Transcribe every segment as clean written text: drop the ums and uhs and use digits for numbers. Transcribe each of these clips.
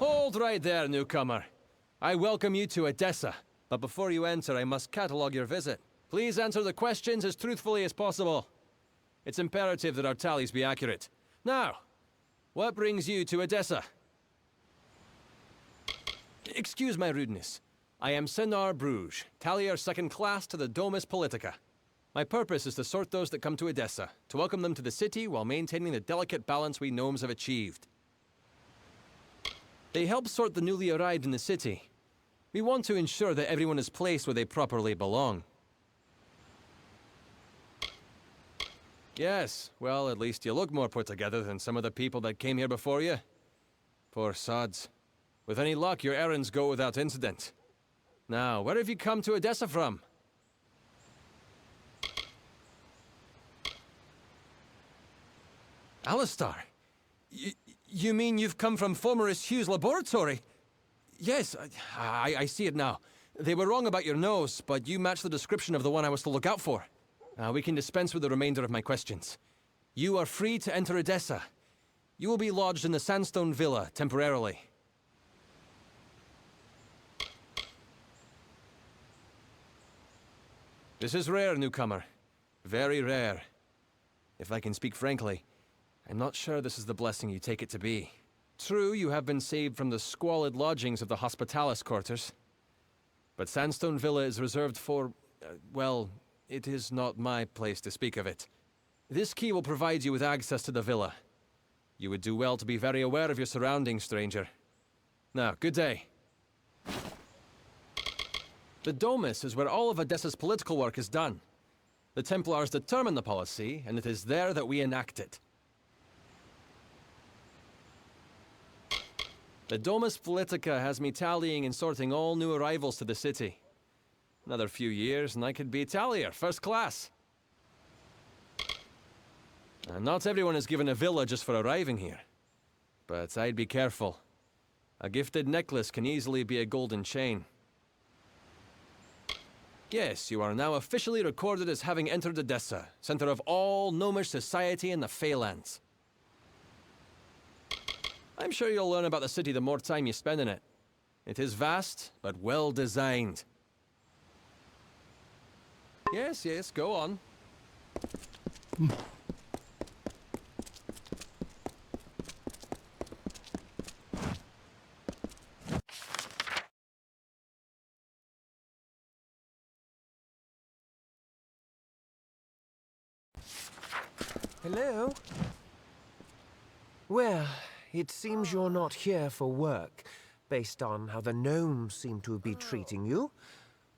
Hold right there, newcomer. I welcome you to Edessa, but before you enter, I must catalog your visit. Please answer the questions as truthfully as possible. It's imperative that our tallies be accurate. Now, what brings you to Edessa? Excuse my rudeness. I am Senar Bruges, tallier second class to the Domus Politica. My purpose is to sort those that come to Edessa, to welcome them to the city while maintaining the delicate balance we gnomes have achieved. They help sort the newly arrived in the city. We want to ensure that everyone is placed where they properly belong. Yes, well, at least you look more put together than some of the people that came here before you. Poor sods. With any luck, your errands go without incident. Now, where have you come to Edessa from? Alistar? You mean you've come from Fomerus Hugh's laboratory? Yes, I see it now. They were wrong about your nose, but you match the description of the one I was to look out for. We can dispense with the remainder of my questions. You are free to enter Edessa. You will be lodged in the Sandstone Villa, temporarily. This is rare, newcomer. Very rare. If I can speak frankly, I'm not sure this is the blessing you take it to be. True, you have been saved from the squalid lodgings of the Hospitalis quarters. But Sandstone Villa is reserved for, well, it is not my place to speak of it. This key will provide you with access to the villa. You would do well to be very aware of your surroundings, stranger. Now, good day. The Domus is where all of Edessa's political work is done. The Templars determine the policy, and it is there that we enact it. The Domus Politica has me tallying and sorting all new arrivals to the city. Another few years and I could be tallier, first class. Not everyone is given a villa just for arriving here. But I'd be careful. A gifted necklace can easily be a golden chain. Yes, you are now officially recorded as having entered Edessa, center of all gnomish society in the Feylands. I'm sure you'll learn about the city the more time you spend in it. It is vast, but well designed. Yes, go on. Hello? Well, it seems you're not here for work, based on how the gnomes seem to be treating you.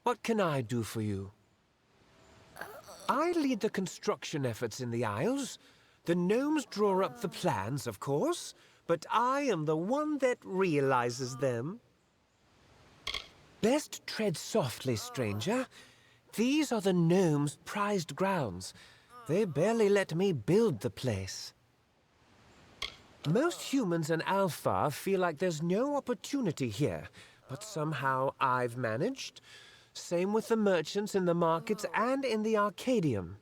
What can I do for you? I lead the construction efforts in the Isles. The gnomes draw up the plans, of course, but I am the one that realizes them. Best tread softly, stranger. These are the gnomes' prized grounds. They barely let me build the place. Most humans in Alpha feel like there's no opportunity here, but somehow I've managed. Same with the merchants in the markets and in the Arcadium.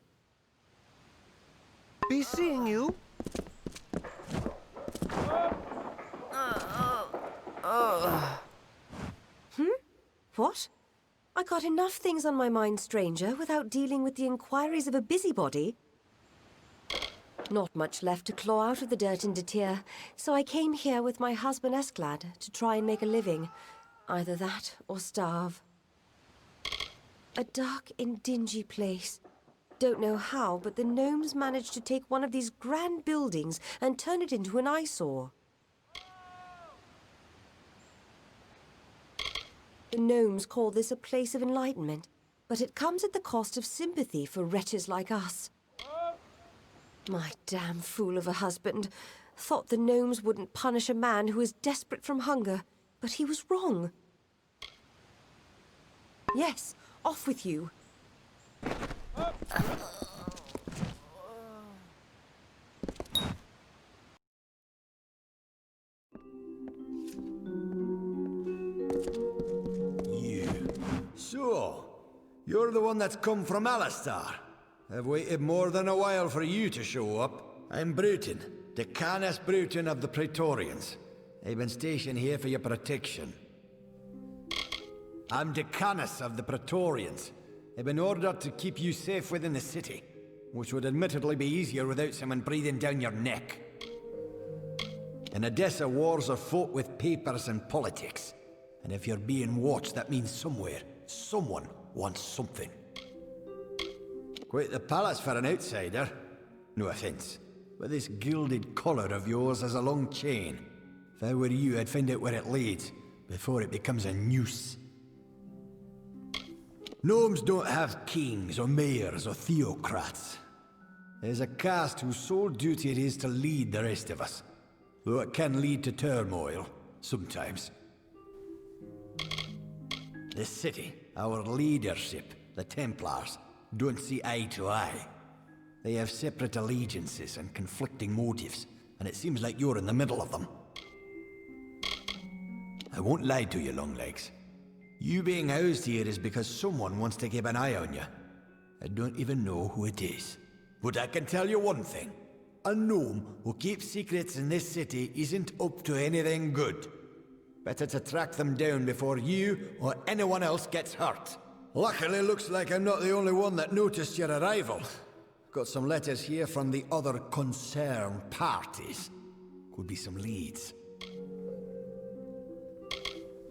Be seeing you. What? I got enough things on my mind, stranger, without dealing with the inquiries of a busybody. Not much left to claw out of the dirt in Detir, so I came here with my husband Esclad to try and make a living. Either that or starve. A dark and dingy place. Don't know how, but the gnomes managed to take one of these grand buildings and turn it into an eyesore. The gnomes call this a place of enlightenment, but it comes at the cost of sympathy for wretches like us. My damn fool of a husband thought the gnomes wouldn't punish a man who is desperate from hunger, but he was wrong. Yes, off with you. So, you're the one that's come from Alistar. I've waited more than a while for you to show up. I'm Bruton, the Canis Bruton of the Praetorians. I've been stationed here for your protection. I'm Decanus of the Praetorians. I've been ordered to keep you safe within the city, which would admittedly be easier without someone breathing down your neck. In Edissa, wars are fought with papers and politics. And if you're being watched, that means somewhere, someone wants something. Quite the palace for an outsider. No offense, but this gilded collar of yours has a long chain. If I were you, I'd find out where it leads, before it becomes a noose. Gnomes don't have kings or mayors or theocrats. There's a caste whose sole duty it is to lead the rest of us. Though it can lead to turmoil, sometimes. The city, our leadership, the Templars, don't see eye to eye. They have separate allegiances and conflicting motives, and it seems like you're in the middle of them. I won't lie to you, Longlegs. You being housed here is because someone wants to keep an eye on you. I don't even know who it is. But I can tell you one thing. A gnome who keeps secrets in this city isn't up to anything good. Better to track them down before you or anyone else gets hurt. Luckily, looks like I'm not the only one that noticed your arrival. Got some letters here from the other concerned parties. Could be some leads.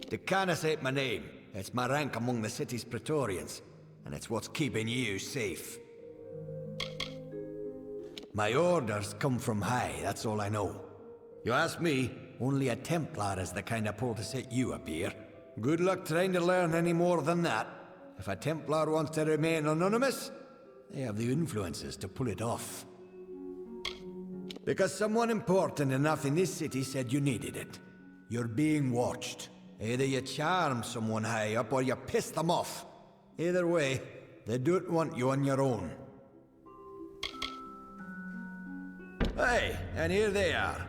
Decanus ain't my name. It's my rank among the city's Praetorians. And it's what's keeping you safe. My orders come from high, that's all I know. You ask me, only a Templar is the kind of pull to set you up here. Good luck trying to learn any more than that. If a Templar wants to remain anonymous, they have the influences to pull it off. Because someone important enough in this city said you needed it. You're being watched. Either you charm someone high up or you piss them off. Either way, they don't want you on your own. Hey, and here they are.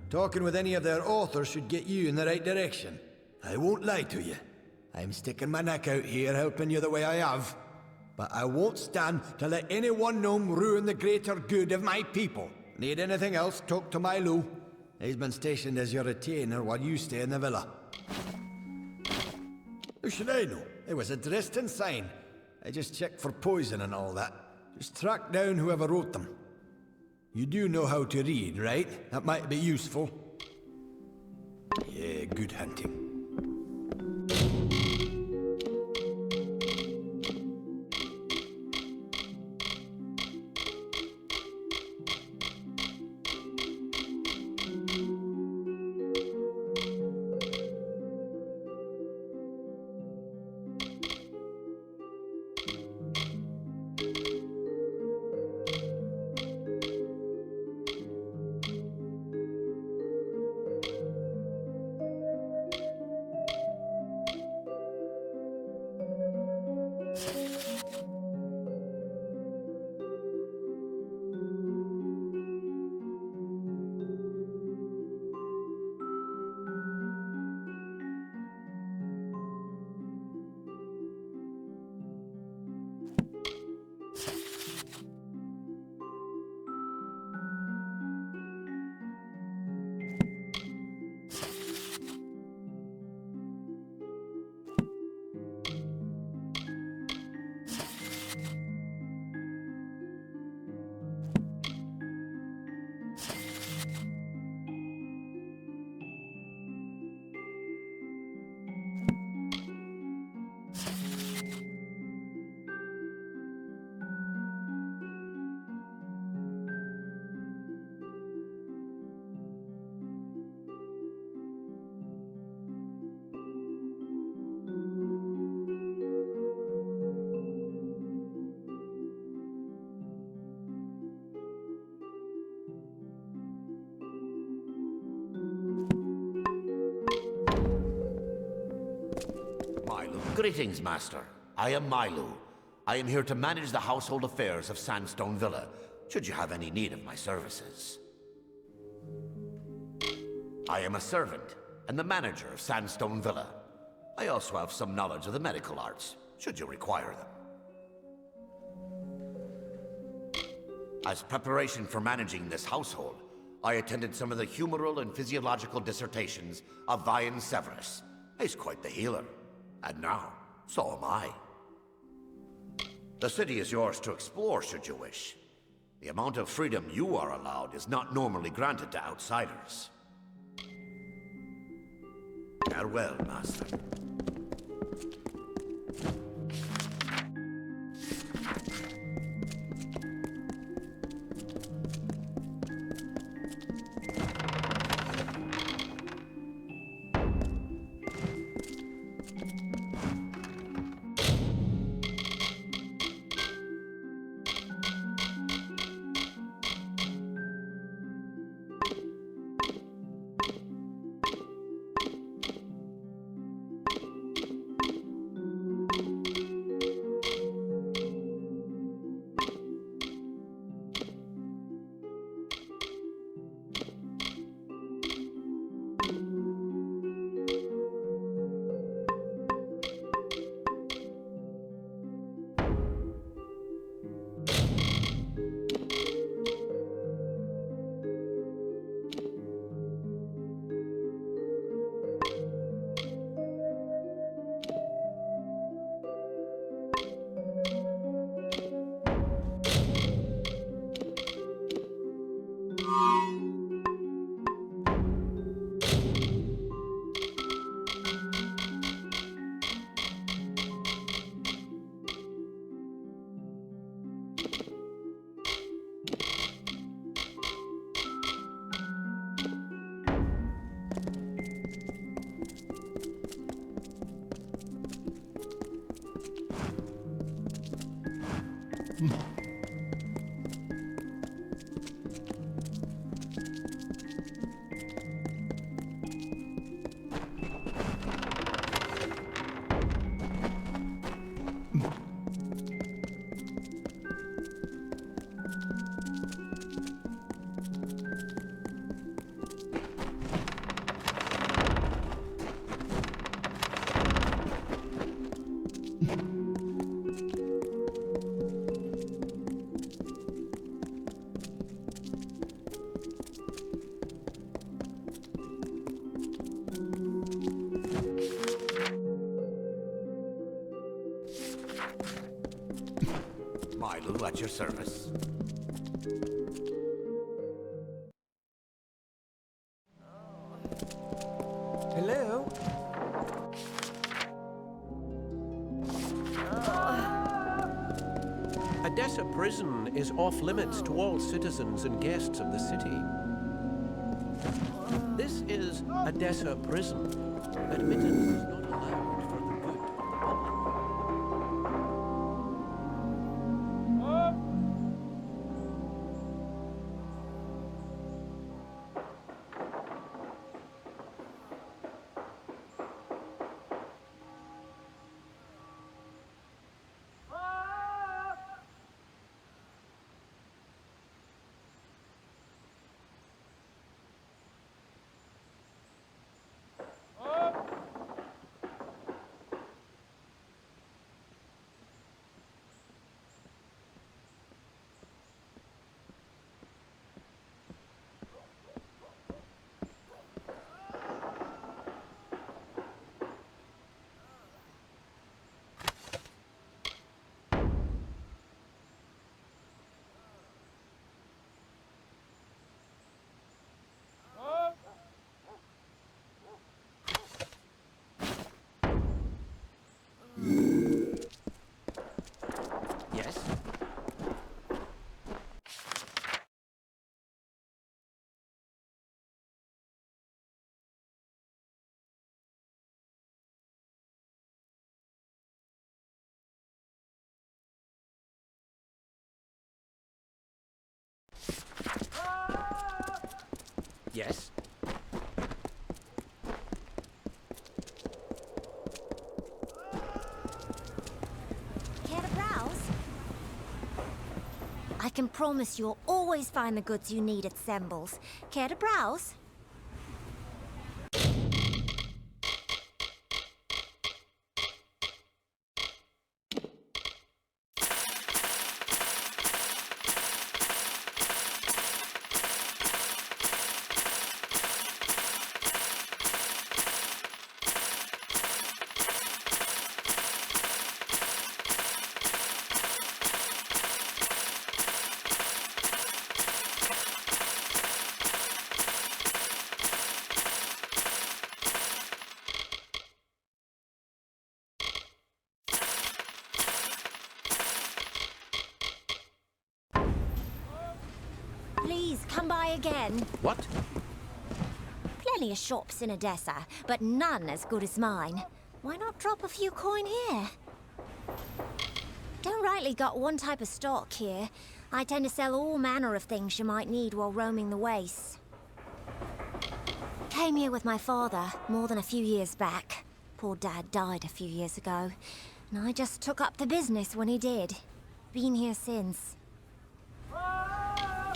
Talking with any of their authors should get you in the right direction. I won't lie to you. I'm sticking my neck out here helping you the way I have. But I won't stand to let any one gnome ruin the greater good of my people. Need anything else, talk to Milo. He's been stationed as your retainer while you stay in the villa. How should I know? It was a Dresden sign. I just checked for poison and all that. Just track down whoever wrote them. You do know how to read, right? That might be useful. Yeah, good hunting. Greetings, Master. I am Milo. I am here to manage the household affairs of Sandstone Villa, should you have any need of my services. I am a servant and the manager of Sandstone Villa. I also have some knowledge of the medical arts, should you require them. As preparation for managing this household, I attended some of the humoral and physiological dissertations of Vian Severus. He's quite the healer. And now, so am I. The city is yours to explore should you wish. The amount of freedom you are allowed is not normally granted to outsiders. Farewell, Master. Milo at your service. Hello? Edessa prison is off-limits to all citizens and guests of the city. This is Edessa prison. Admittance is not allowed for the good of the public. Yes? Yes? Care to browse? I can promise you'll always find the goods you need at Semble's. Care to browse? come by again. What? Plenty of shops in Edessa, but none as good as mine. Why not drop a few coin here? Don't rightly got one type of stock here. I tend to sell all manner of things you might need while roaming the wastes. Came here with my father more than a few years back. Poor Dad died a few years ago, and I just took up the business when he did. Been here since.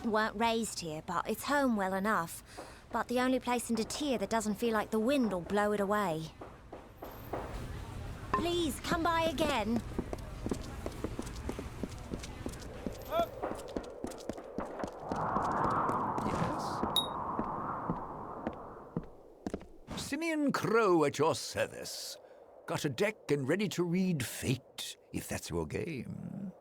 Weren't raised here, but it's home well enough. But the only place in Detir that doesn't feel like the wind will blow it away. Please, come by again. Simeon Crow at your service. Got a deck and ready to read Fate, if that's your game.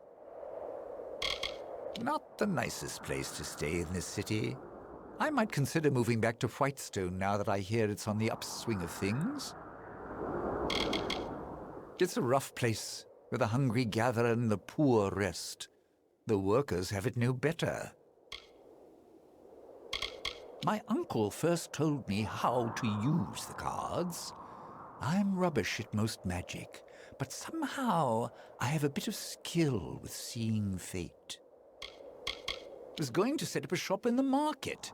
Not the nicest place to stay in this city. I might consider moving back to Whitestone now that I hear it's on the upswing of things. It's a rough place, where the hungry gather and the poor rest. The workers have it no better. My uncle first told me how to use the cards. I'm rubbish at most magic, but somehow I have a bit of skill with seeing fate. Was going to set up a shop in the market.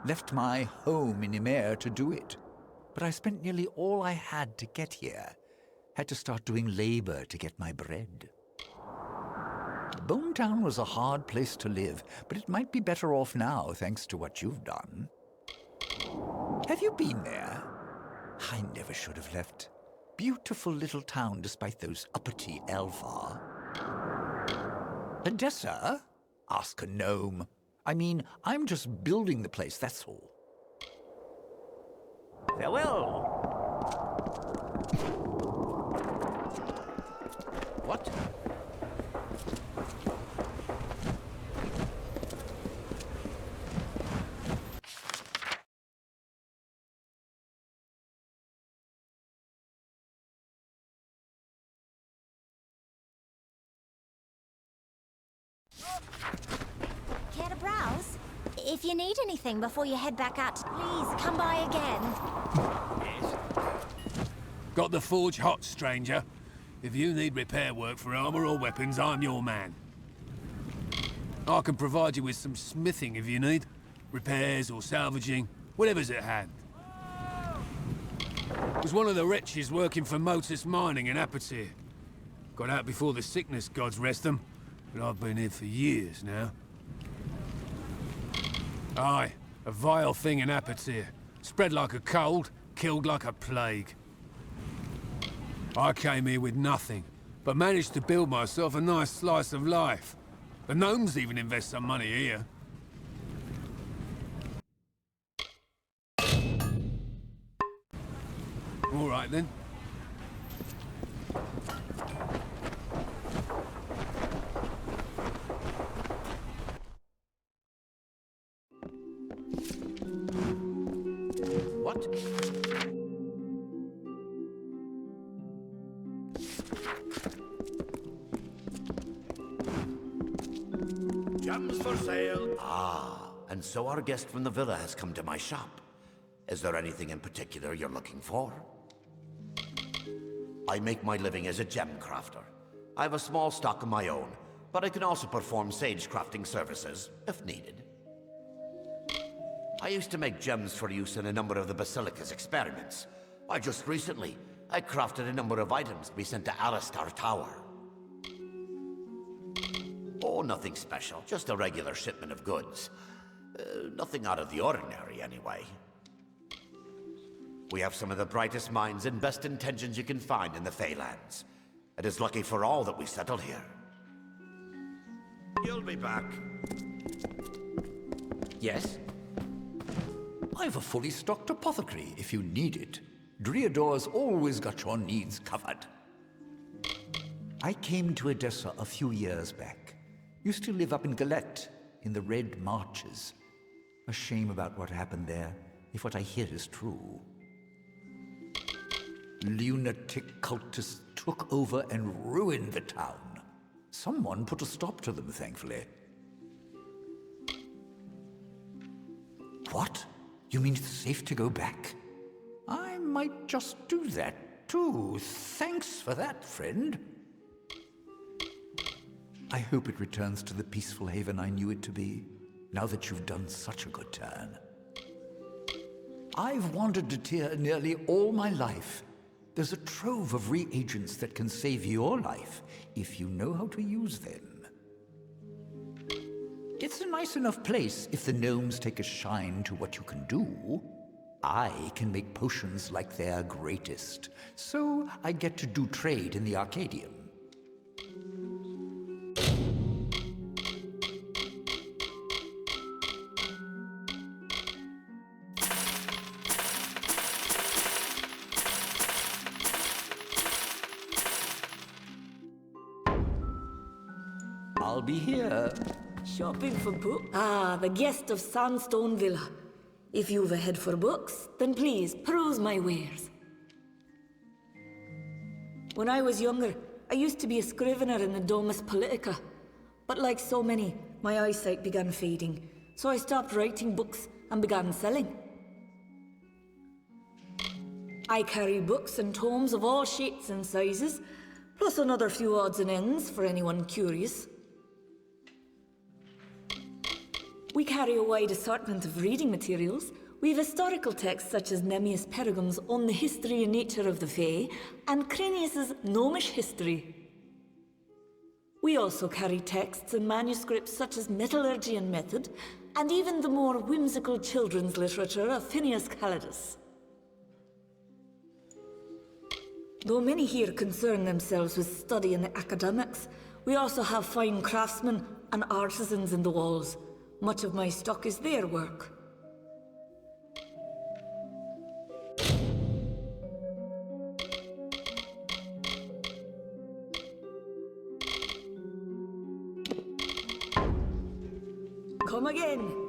Left my home in Ymer to do it. But I spent nearly all I had to get here. Had to start doing labor to get my bread. Bonetown was a hard place to live, but it might be better off now thanks to what you've done. Have you been there? I never should have left. Beautiful little town despite those uppity Elfar. Edessa? Ask a gnome. I mean, I'm just building the place, that's all. Farewell. What? Care to browse? If you need anything before you head back out, please come by again. Got the forge hot, stranger. If you need repair work for armor or weapons, I'm your man. I can provide you with some smithing if you need. Repairs or salvaging, whatever's at hand. Was one of the wretches working for Motus Mining in Apatir. Got out before the sickness, gods rest them, but I've been here for years now. Aye, a vile thing in Apatir. Spread like a cold, killed like a plague. I came here with nothing, but managed to build myself a nice slice of life. The gnomes even invest some money here. All right then. What? Gems for sale. Ah, and so our guest from the villa has come to my shop. Is there anything in particular you're looking for? I make my living as a gem crafter. I have a small stock of my own, but I can also perform sage crafting services, if needed. I used to make gems for use in a number of the Basilica's experiments. Just recently, I crafted a number of items to be sent to Alistar Tower. Oh, nothing special, just a regular shipment of goods. Nothing out of the ordinary, anyway. We have some of the brightest minds and best intentions you can find in the Feylands. It is lucky for all that we settled here. You'll be back. Yes? I've a fully stocked apothecary if you need it. Driador's always got your needs covered. I came to Edessa a few years back. Used to live up in Galette, in the Red Marches. A shame about what happened there, if what I hear is true. Lunatic cultists took over and ruined the town. Someone put a stop to them, thankfully. What? You mean it's safe to go back? I might just do that, too. Thanks for that, friend. I hope it returns to the peaceful haven I knew it to be, now that you've done such a good turn. I've wandered to Tyr nearly all my life. There's a trove of reagents that can save your life, if you know how to use them. It's a nice enough place if the gnomes take a shine to what you can do. I can make potions like their greatest, so I get to do trade in the Arcadium. I'll be here. Shopping for books? Ah, the guest of Sandstone Villa. If you've a head for books, then please peruse my wares. When I was younger, I used to be a scrivener in the Domus Politica. But like so many, my eyesight began fading, so I stopped writing books and began selling. I carry books and tomes of all shapes and sizes, plus another few odds and ends for anyone curious. We carry a wide assortment of reading materials. We have historical texts such as Nemmius Pergam's On the History and Nature of the Fae, and Cranius's Gnomish History. We also carry texts and manuscripts such as Metallurgy and Method, and even the more whimsical children's literature of Phineas Calidus. Though many here concern themselves with study and the academics, we also have fine craftsmen and artisans in the walls. Much of my stock is their work. Come again.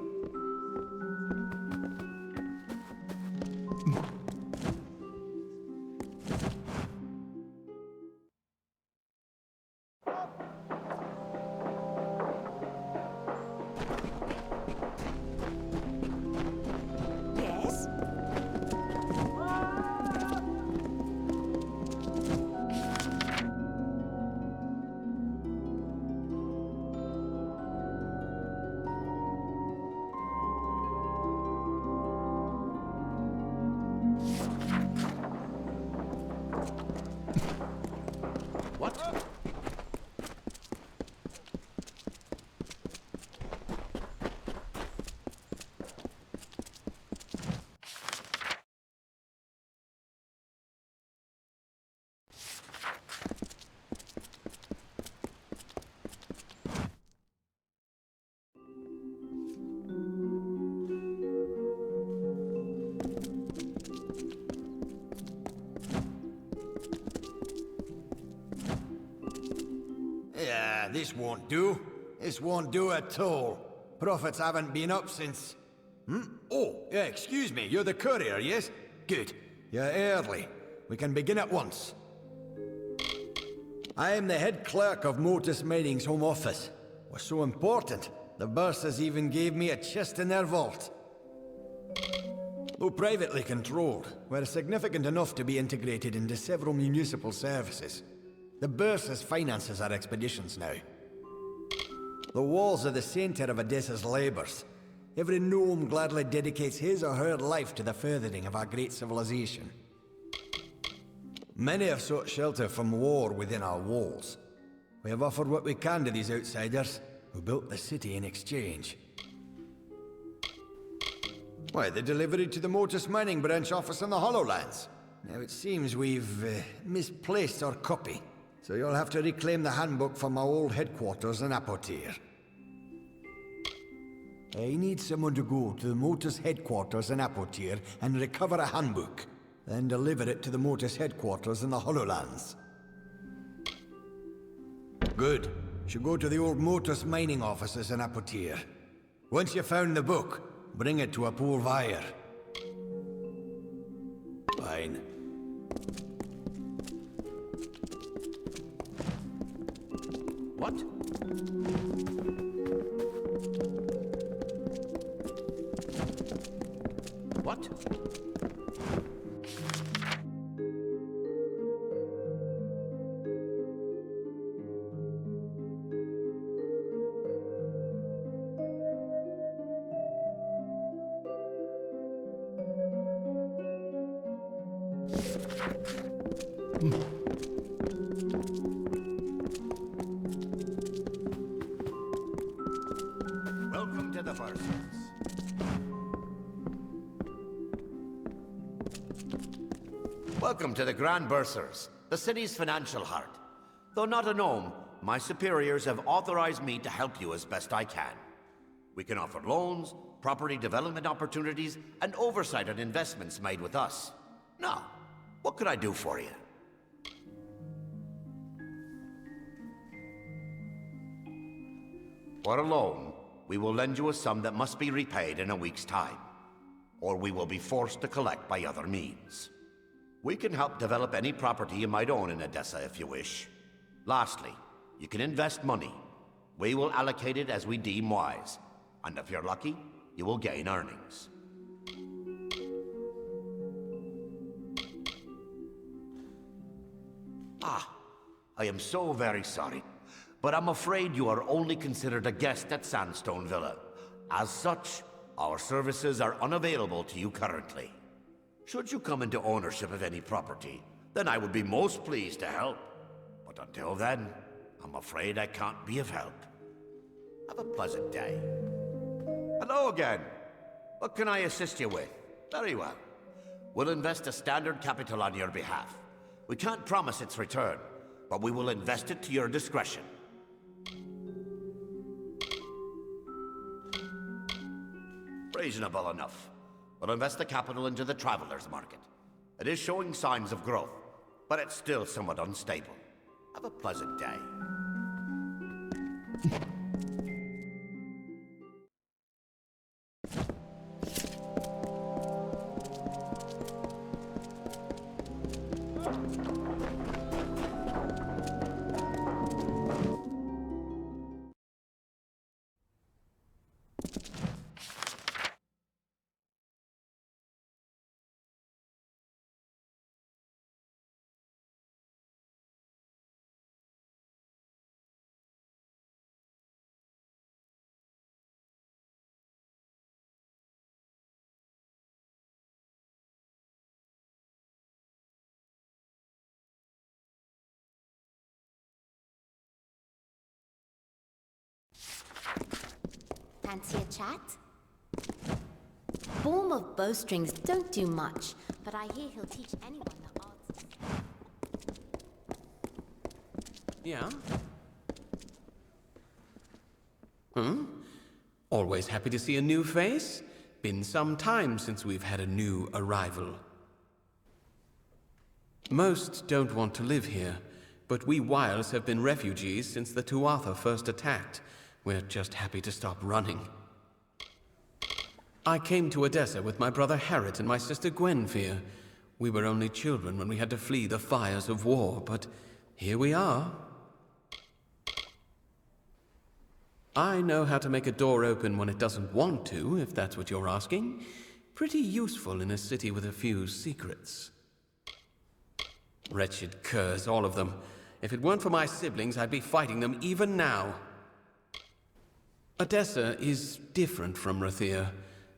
This won't do. This won't do at all. Profits haven't been up since... Oh, yeah, excuse me, you're the courier, yes? Good. You're early. We can begin at once. I am the head clerk of Motus Mining's home office. Was so important, the Bursas even gave me a chest in their vault. Though privately controlled, we're significant enough to be integrated into several municipal services. The Bursas finances our expeditions now. The walls are the center of Edissa's labors. Every gnome gladly dedicates his or her life to the furthering of our great civilization. Many have sought shelter from war within our walls. We have offered what we can to these outsiders, who built the city in exchange. Why, the delivery to the Motus Mining branch office in the Hollowlands. Now it seems we've misplaced our copy. So you'll have to reclaim the handbook from my old headquarters in Apotir. I need someone to go to the Motus headquarters in Apotir and recover a handbook, then deliver it to the Motus headquarters in the Hollowlands. Good. Should go to the old Motus mining offices in Apotir. Once you've found the book, bring it to a poor buyer. Fine. What? What? Welcome to the Bursars. Welcome to the Grand Bursars, the city's financial heart. Though not a gnome, my superiors have authorized me to help you as best I can. We can offer loans, property development opportunities, and oversight on investments made with us. Now, what could I do for you? For a loan, we will lend you a sum that must be repaid in a week's time, or we will be forced to collect by other means. We can help develop any property you might own in Edessa if you wish. Lastly, you can invest money. We will allocate it as we deem wise, and if you're lucky, you will gain earnings. I am so very sorry, but I'm afraid you are only considered a guest at Sandstone Villa. As such, our services are unavailable to you currently. Should you come into ownership of any property, then I would be most pleased to help. But until then, I'm afraid I can't be of help. Have a pleasant day. Hello again. What can I assist you with? Very well. We'll invest a standard capital on your behalf. We can't promise its return, but we will invest it to your discretion. Reasonable enough. We'll invest the capital into the traveler's market. It is showing signs of growth, but it's still somewhat unstable. Have a pleasant day. Fancy a chat? Form of bowstrings don't do much, but I hear he'll teach anyone the arts. Yeah? Always happy to see a new face. Been some time since we've had a new arrival. Most don't want to live here, but we Wiles have been refugees since the Tuatha first attacked. We're just happy to stop running. I came to Edessa with my brother Harriet and my sister Gwenfir. We were only children when we had to flee the fires of war, but here we are. I know how to make a door open when it doesn't want to, if that's what you're asking. Pretty useful in a city with a few secrets. Wretched curs, all of them. If it weren't for my siblings, I'd be fighting them even now. Edessa is different from Rathir.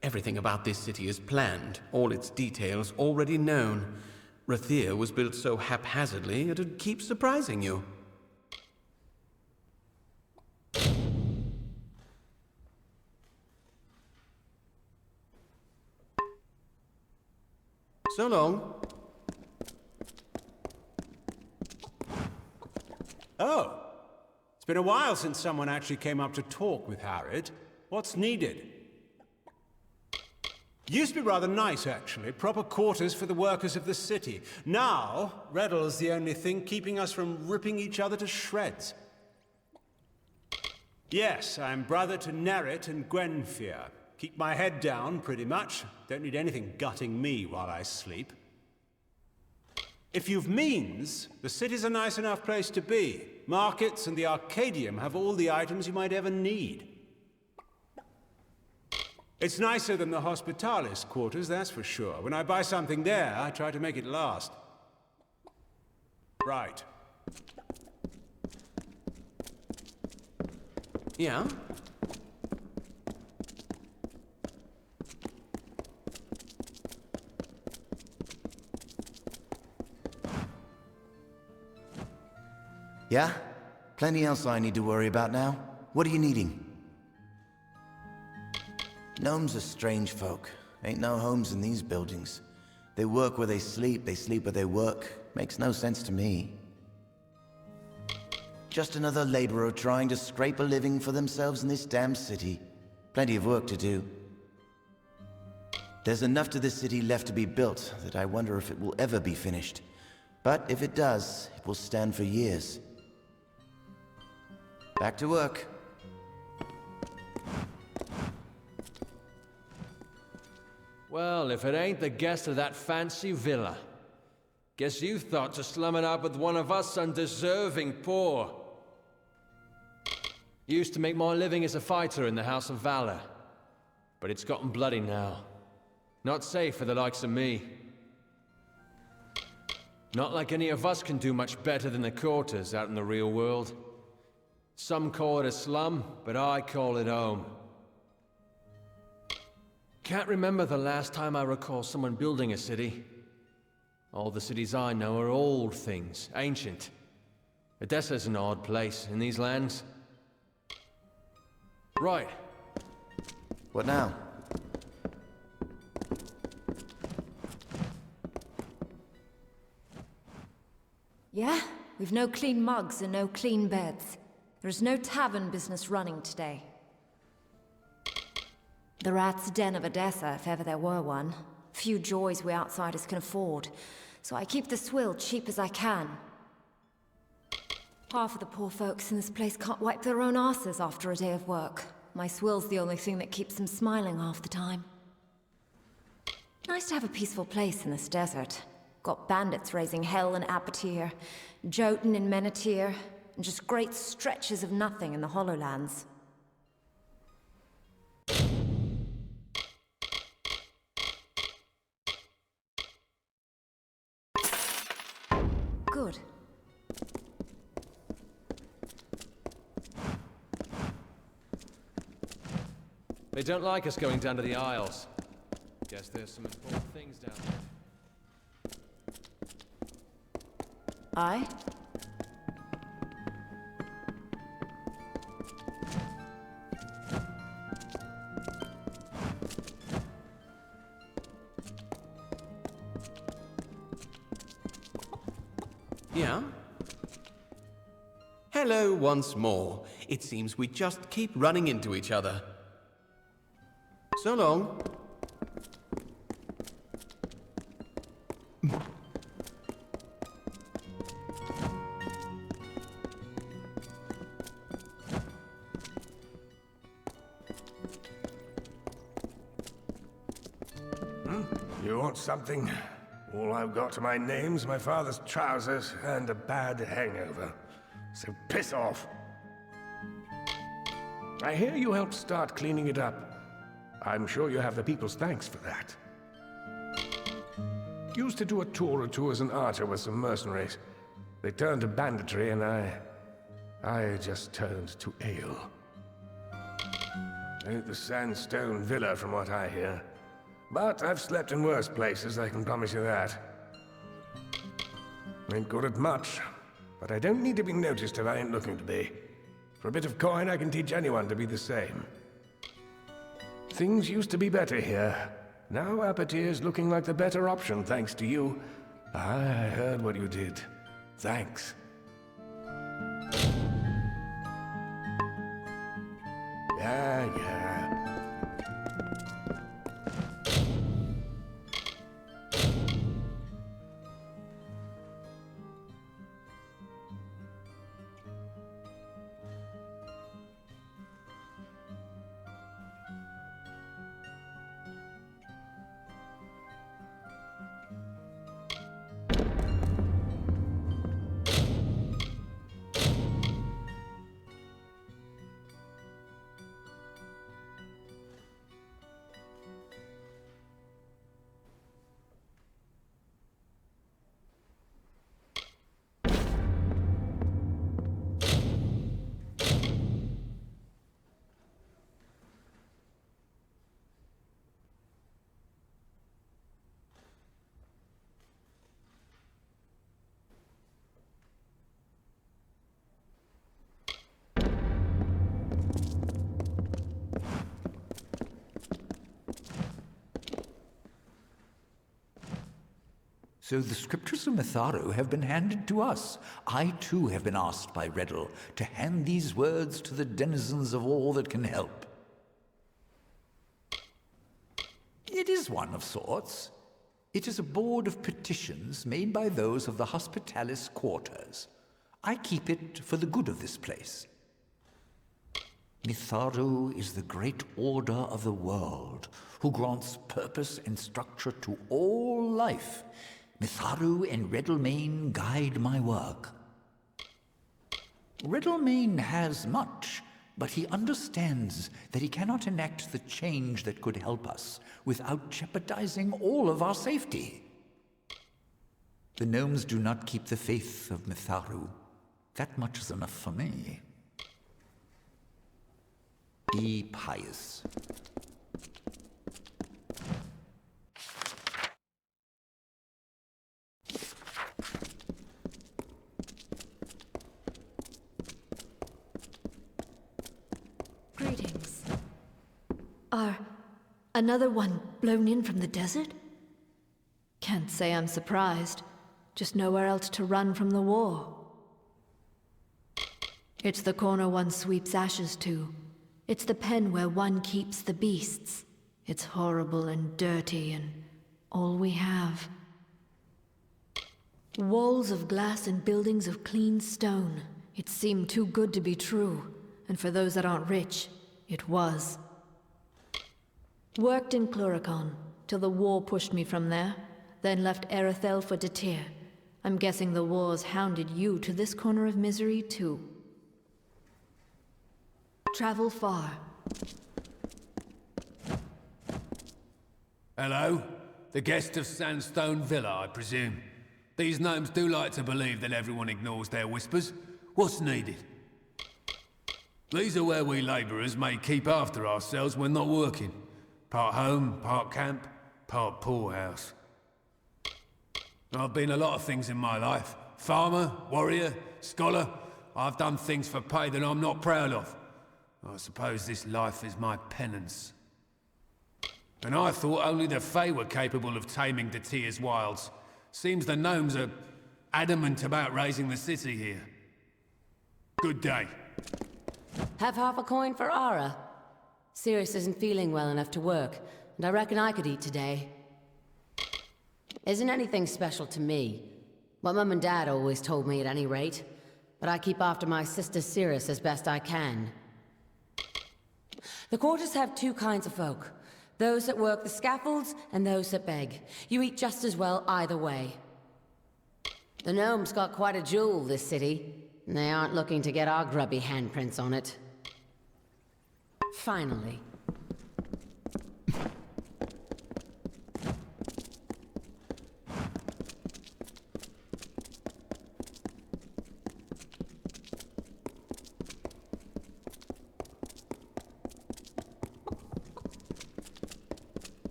Everything about this city is planned, all its details already known. Rathir was built so haphazardly, it'd keep surprising you. So long. Oh. It's been a while since someone actually came up to talk with Harriet. What's needed? Used to be rather nice, actually. Proper quarters for the workers of the city. Now, Reddle's the only thing keeping us from ripping each other to shreds. Yes, I'm brother to Nerrit and Gwenfir. Keep my head down, pretty much. Don't need anything gutting me while I sleep. If you've means, the city's a nice enough place to be. Markets and the Arcadium have all the items you might ever need. It's nicer than the Hospitalis quarters, that's for sure. When I buy something there, I try to make it last. Right. Yeah? Yeah? Plenty else I need to worry about now. What are you needing? Gnomes are strange folk. Ain't no homes in these buildings. They work where they sleep where they work. Makes no sense to me. Just another laborer trying to scrape a living for themselves in this damn city. Plenty of work to do. There's enough to this city left to be built that I wonder if it will ever be finished. But if it does, it will stand for years. Back to work. Well, if it ain't the guest of that fancy villa. Guess you thought to slum it up with one of us undeserving poor. Used to make my living as a fighter in the House of Valor. But it's gotten bloody now. Not safe for the likes of me. Not like any of us can do much better than the quarters out in the real world. Some call it a slum, but I call it home. Can't remember the last time I recall someone building a city. All the cities I know are old things, ancient. Edessa's an odd place in these lands. Right. What now? Yeah? We've no clean mugs and no clean beds. There's no tavern business running today. The rat's den of Edessa, if ever there were one. Few joys we outsiders can afford, so I keep the swill cheap as I can. Half of the poor folks in this place can't wipe their own asses after a day of work. My swill's the only thing that keeps them smiling half the time. Nice to have a peaceful place in this desert. Got bandits raising hell in Apatir, Jotun in Menethir, and just great stretches of nothing in the Hollowlands. Good. They don't like us going down to the Isles. Guess there's some important things down there. Aye? Yeah? Hello once more. It seems we just keep running into each other. So long. You want something? All I've got to my name's my father's trousers and a bad hangover. So piss off. I hear you helped start cleaning it up. I'm sure you have the people's thanks for that. Used to do a tour or two as an archer with some mercenaries. They turned to banditry and I just turned to ale. Ain't the Sandstone Villa from what I hear. But I've slept in worse places, I can promise you that. Ain't good at much, but I don't need to be noticed if I ain't looking to be. For a bit of coin, I can teach anyone to be the same. Things used to be better here. Now Apatir's looking like the better option, thanks to you. I heard what you did. Thanks. Yeah. So the scriptures of Mitharu have been handed to us. I too have been asked by Riddle to hand these words to the denizens of all that can help. It is one of sorts. It is a board of petitions made by those of the Hospitalis quarters. I keep it for the good of this place. Mitharu is the great order of the world, who grants purpose and structure to all life. Mitharu and Riddlemane guide my work. Riddlemane has much, but he understands that he cannot enact the change that could help us without jeopardizing all of our safety. The gnomes do not keep the faith of Mitharu. That much is enough for me. Be pious. Greetings. Are another one blown in from the desert? Can't say I'm surprised. Just nowhere else to run from the war. It's the corner one sweeps ashes to. It's the pen where one keeps the beasts. It's horrible and dirty and all we have. Walls of glass and buildings of clean stone. It seemed too good to be true. And for those that aren't rich, it was. Worked in Cluricon, till the war pushed me from there, then left Erethel for Detir. I'm guessing the war's hounded you to this corner of misery, too. Travel far. Hello? The guest of Sandstone Villa, I presume. These gnomes do like to believe that everyone ignores their whispers. What's needed? These are where we labourers may keep after ourselves when not working. Part home, part camp, part poorhouse. I've been a lot of things in my life. Farmer, warrior, scholar. I've done things for pay that I'm not proud of. I suppose this life is my penance. And I thought only the Fae were capable of taming Detir's wilds. Seems the gnomes are adamant about raising the city here. Good day. Have half a coin for Ara. Sirius isn't feeling well enough to work, and I reckon I could eat today. Isn't anything special to me. What Mum and Dad always told me at any rate. But I keep after my sister Sirius as best I can. The quarters have two kinds of folk. Those that work the scaffolds, and those that beg. You eat just as well either way. The gnomes got quite a jewel, this city. And they aren't looking to get our grubby handprints on it. Finally.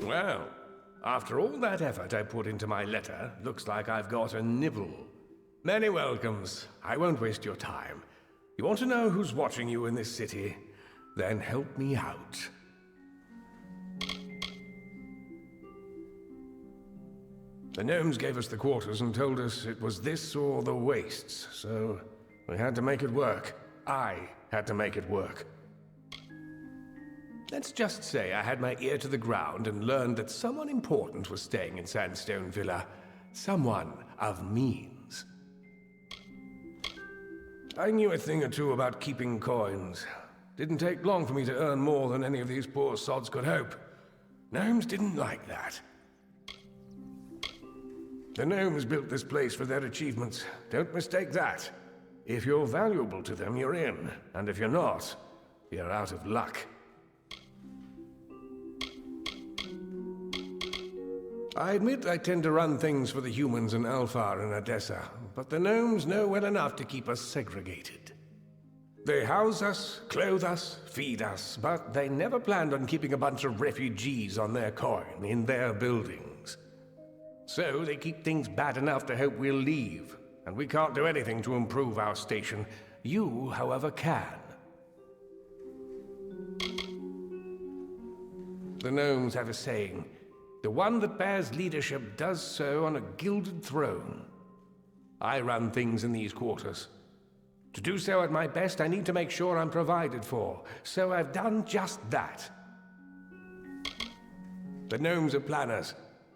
Well, after all that effort I put into my letter, looks like I've got a nibble. Many welcomes. I won't waste your time. You want to know who's watching you in this city? Then help me out. The gnomes gave us the quarters and told us it was this or the wastes, so we had to make it work. I had to make it work. Let's just say I had my ear to the ground and learned that someone important was staying in Sandstone Villa. Someone of means. I knew a thing or two about keeping coins. Didn't take long for me to earn more than any of these poor sods could hope. Gnomes didn't like that. The gnomes built this place for their achievements. Don't mistake that. If you're valuable to them, you're in. And if you're not, you're out of luck. I admit I tend to run things for the humans in Alfar and Edessa, but the gnomes know well enough to keep us segregated. They house us, clothe us, feed us, but they never planned on keeping a bunch of refugees on their coin in their buildings. So they keep things bad enough to hope we'll leave, and we can't do anything to improve our station. You, however, can. The gnomes have a saying, the one that bears leadership does so on a gilded throne. I run things in these quarters. To do so at my best, I need to make sure I'm provided for, so I've done just that. The gnomes are planners.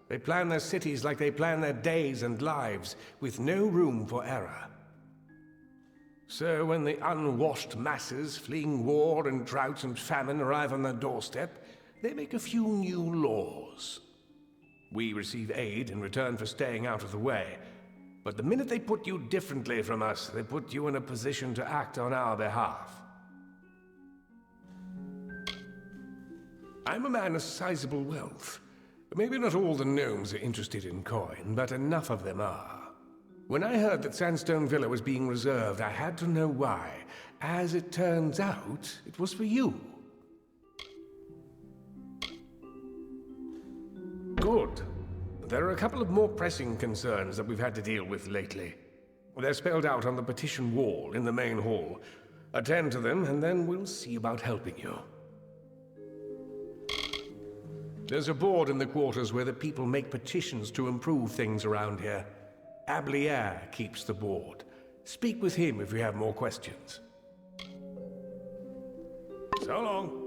They plan their cities like they plan their days and lives, with no room for error. So when the unwashed masses fleeing war and drought and famine arrive on their doorstep, they make a few new laws. We receive aid in return for staying out of the way, but the minute they put you differently from us, they put you in a position to act on our behalf. I'm a man of sizable wealth. Maybe not all the gnomes are interested in coin, but enough of them are. When I heard that Sandstone Villa was being reserved, I had to know why. As it turns out, it was for you. Good. There are a couple of more pressing concerns that we've had to deal with lately. They're spelled out on the petition wall in the main hall. Attend to them, and then we'll see about helping you. There's a board in the quarters where the people make petitions to improve things around here. Ablier keeps the board. Speak with him if you have more questions. So long.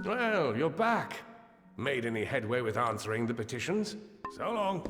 Well, you're back. Made any headway with answering the petitions? So long.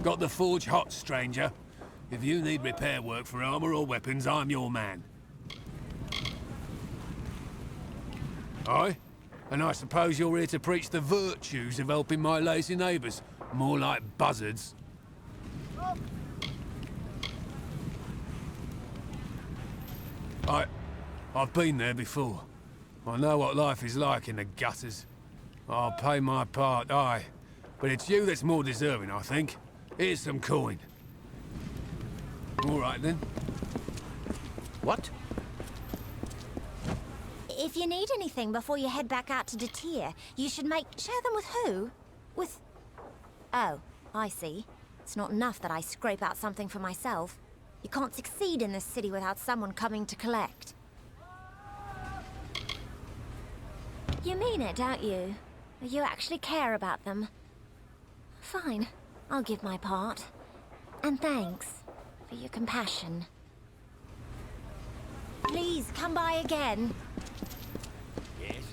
Got the forge hot, stranger. If you need repair work for armor or weapons, I'm your man. Aye? And I suppose you're here to preach the virtues of helping my lazy neighbours, more like buzzards. I've been there before. I know what life is like in the gutters. I'll pay my part, aye. But it's you that's more deserving, I think. Here's some coin. All right, then. What? If you need anything before you head back out to Detir, you should share them with who? With... Oh, I see. It's not enough that I scrape out something for myself. You can't succeed in this city without someone coming to collect. You mean it, don't you? You actually care about them. Fine. I'll give my part. And thanks for your compassion. Please, come by again. Yes?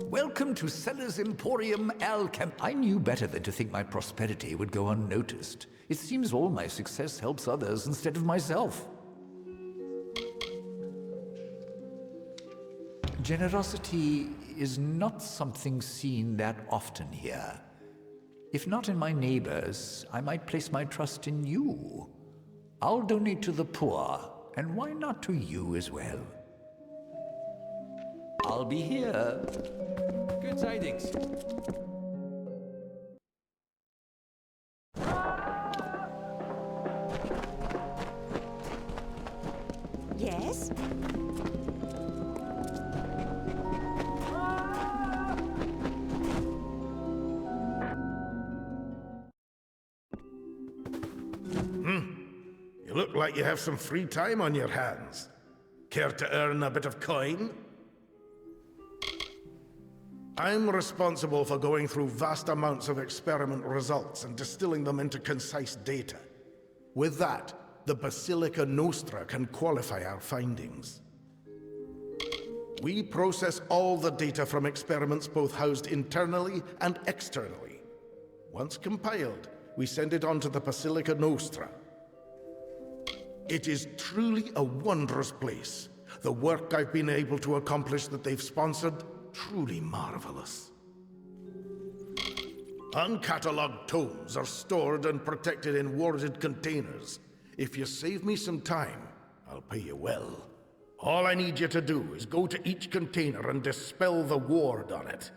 Welcome to Seller's Emporium Alchem. I knew better than to think my prosperity would go unnoticed. It seems all my success helps others instead of myself. Generosity is not something seen that often here. If not in my neighbors, I might place my trust in you. I'll donate to the poor, and why not to you as well? I'll be here. Good tidings. Yes? You look like you have some free time on your hands. Care to earn a bit of coin? I'm responsible for going through vast amounts of experiment results and distilling them into concise data. With that, the Basilica Nostra can qualify our findings. We process all the data from experiments both housed internally and externally. Once compiled, we send it on to the Basilica Nostra. It is truly a wondrous place. The work I've been able to accomplish that they've sponsored, truly marvelous. Uncatalogued tomes are stored and protected in warded containers. If you save me some time, I'll pay you well. All I need you to do is go to each container and dispel the ward on it.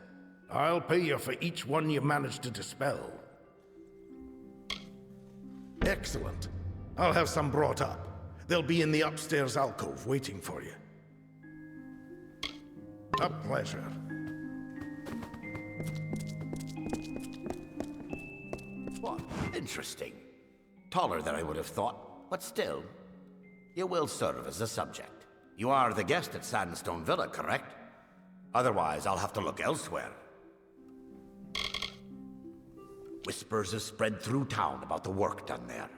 I'll pay you for each one you manage to dispel. Excellent. I'll have some brought up. They'll be in the upstairs alcove waiting for you. A pleasure. What? Interesting. Taller than I would have thought, but still, you will serve as a subject. You are the guest at Sandstone Villa, correct? Otherwise, I'll have to look elsewhere. Whispers have spread through town about the work done there.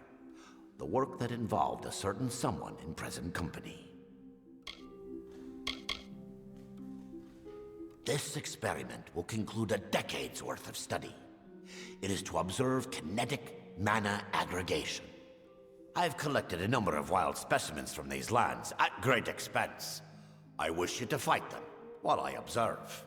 The work that involved a certain someone in present company. This experiment will conclude a decade's worth of study. It is to observe kinetic mana aggregation. I've collected a number of wild specimens from these lands at great expense. I wish you to fight them while I observe.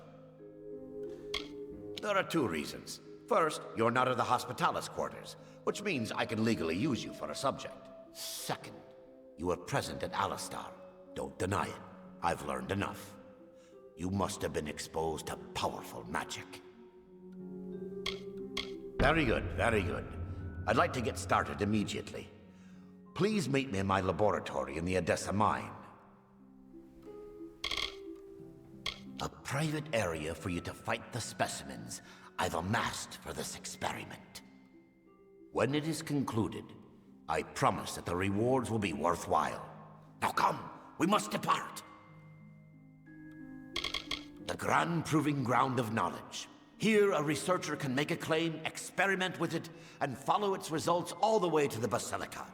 There are two reasons. First, you're not in the Hospitalis quarters, which means I can legally use you for a subject. Second, you were present at Alistar. Don't deny it. I've learned enough. You must have been exposed to powerful magic. Very good, very good. I'd like to get started immediately. Please meet me in my laboratory in the Eddessa mine. A private area for you to fight the specimens I've amassed for this experiment. When it is concluded, I promise that the rewards will be worthwhile. Now come, we must depart. The grand proving ground of knowledge. Here a researcher can make a claim, experiment with it, and follow its results all the way to the Basilica.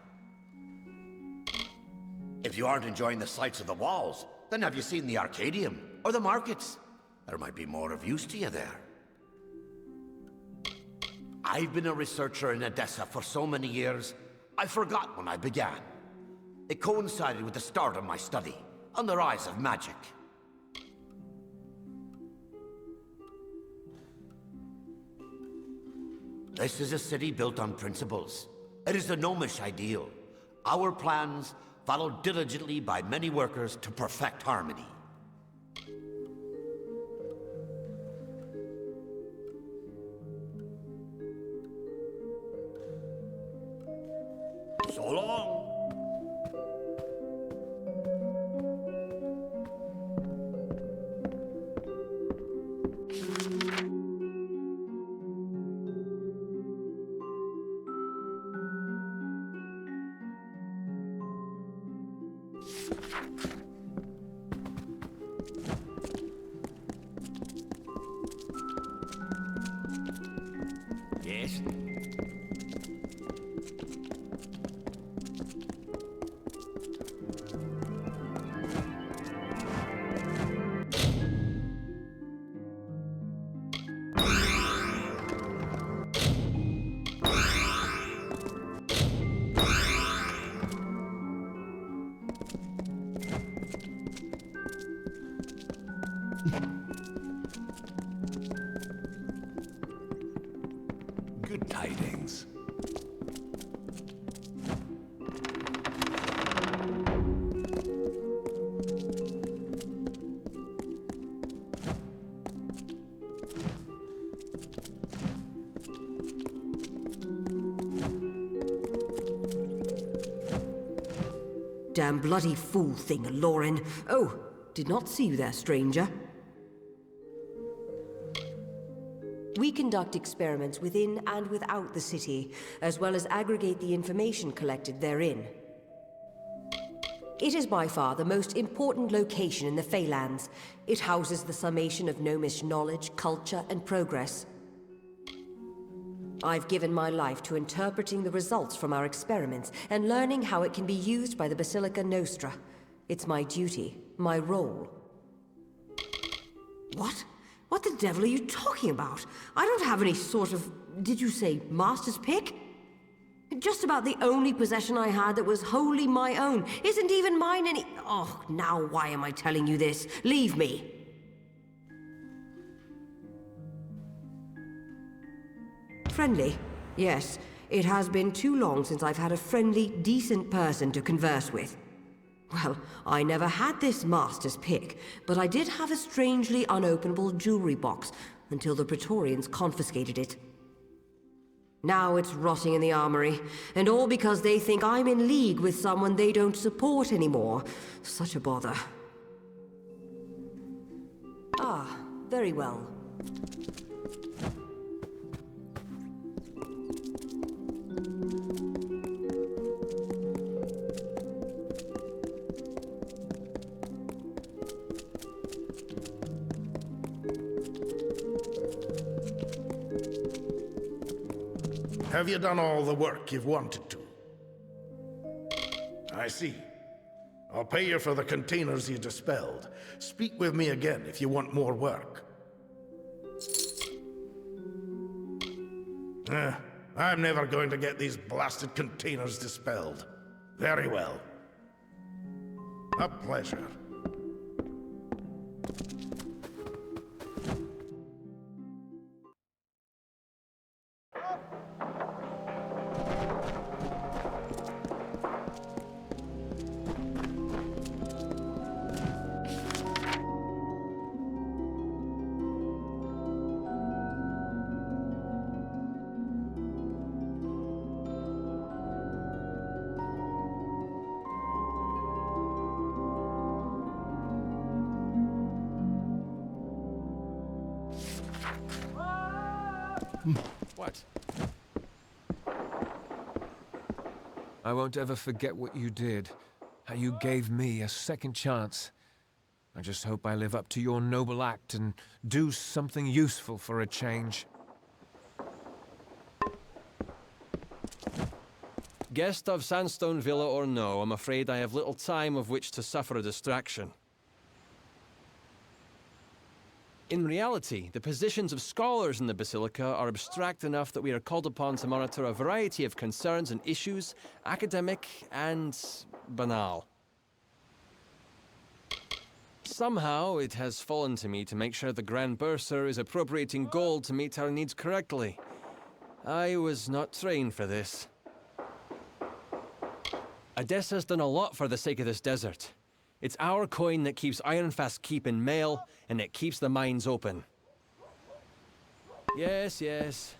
If you aren't enjoying the sights of the walls, then have you seen the Arcadium or the markets? There might be more of use to you there. I've been a researcher in Edessa for so many years, I forgot when I began. It coincided with the start of my study, on the rise of magic. This is a city built on principles. It is the gnomish ideal. Our plans, followed diligently by many workers to perfect harmony. So long. Yes. Good tidings. Damn bloody fool thing, Lauren. Oh, did not see you there, stranger. We conduct experiments within and without the city, as well as aggregate the information collected therein. It is by far the most important location in the Feylands. It houses the summation of Gnomish knowledge, culture, and progress. I've given my life to interpreting the results from our experiments and learning how it can be used by the Basilica Nostra. It's my duty, my role. What? What the devil are you talking about? I don't have any sort of, did you say, master's pick? Just about the only possession I had that was wholly my own. Isn't even mine any... Oh, now why am I telling you this? Leave me. Friendly? Yes. It has been too long since I've had a friendly, decent person to converse with. Well, I never had this master's pick, but I did have a strangely unopenable jewelry box until the Praetorians confiscated it. Now it's rotting in the armory, and all because they think I'm in league with someone they don't support anymore. Such a bother. Ah, very well. Have you done all the work you've wanted to? I see. I'll pay you for the containers you dispelled. Speak with me again if you want more work. I'm never going to get these blasted containers dispelled. Very well. A pleasure. What? I won't ever forget what you did. How you gave me a second chance. I just hope I live up to your noble act and do something useful for a change. Guest of Sandstone Villa or no, I'm afraid I have little time of which to suffer a distraction. In reality, the positions of scholars in the Basilica are abstract enough that we are called upon to monitor a variety of concerns and issues, academic and banal. Somehow, it has fallen to me to make sure the Grand Bursar is appropriating gold to meet our needs correctly. I was not trained for this. Edissa's done a lot for the sake of this desert. It's our coin that keeps Ironfast Keep in mail, and it keeps the mines open. Yes, yes.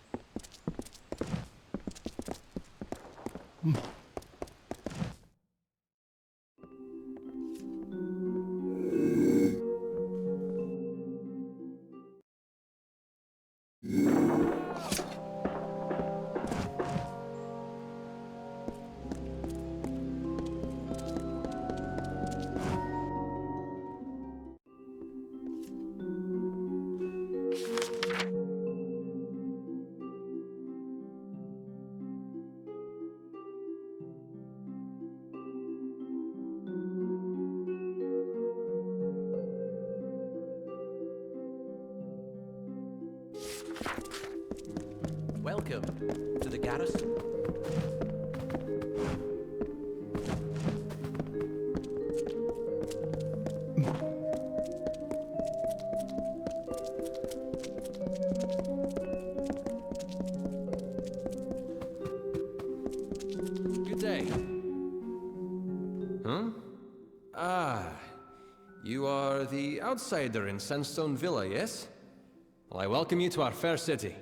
Welcome to the garrison. Ah, you are the outsider in Sandstone Villa, yes? Well, I welcome you to our fair city.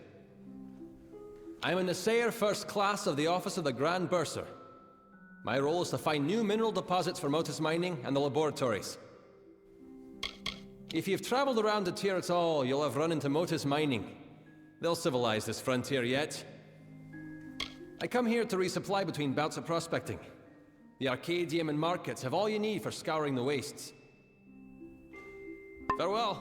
I'm an assayer first class of the Office of the Grand Bursar. My role is to find new mineral deposits for Motus mining and the laboratories. If you've traveled around Detir at all, you'll have run into Motus mining. They'll civilize this frontier yet. I come here to resupply between bouts of prospecting. The Arcadium and markets have all you need for scouring the wastes. Farewell.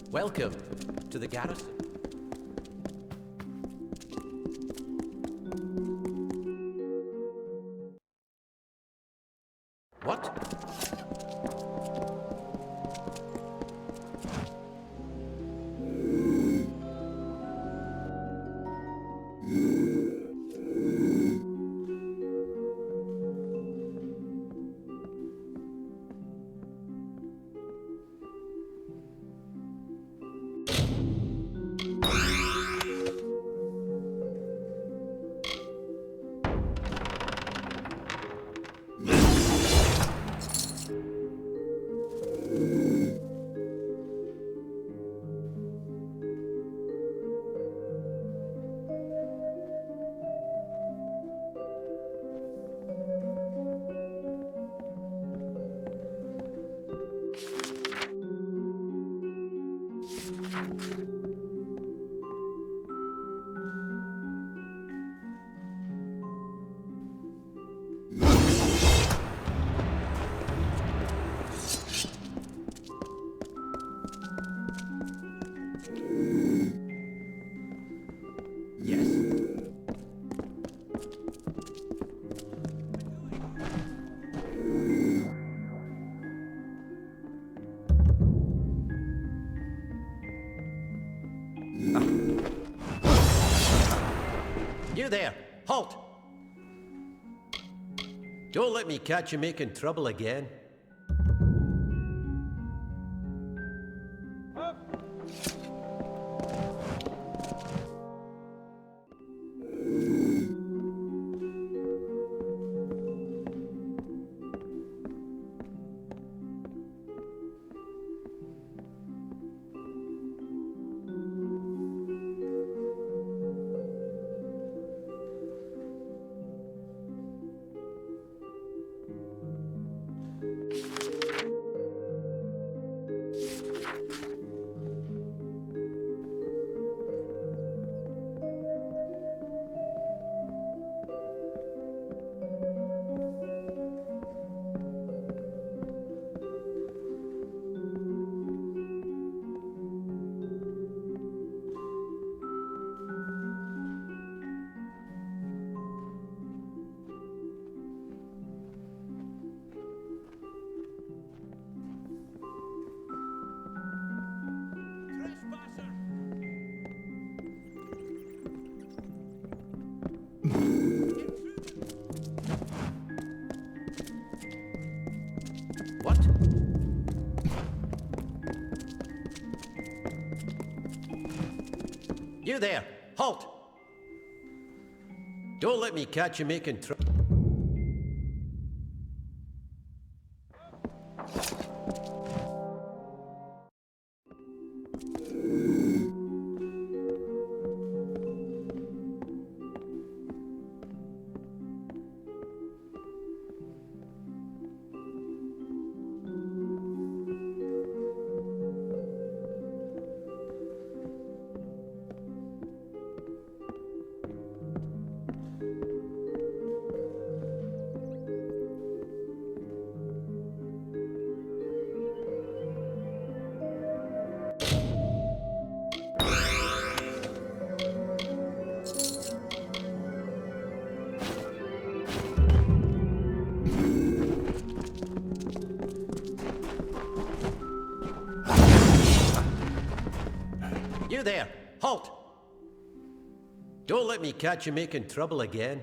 Welcome to the garrison. What? You there! Halt! Don't let me catch you making trouble again. What? You there! Halt! Don't let me catch you making trouble. You there! Halt! Don't let me catch you making trouble again.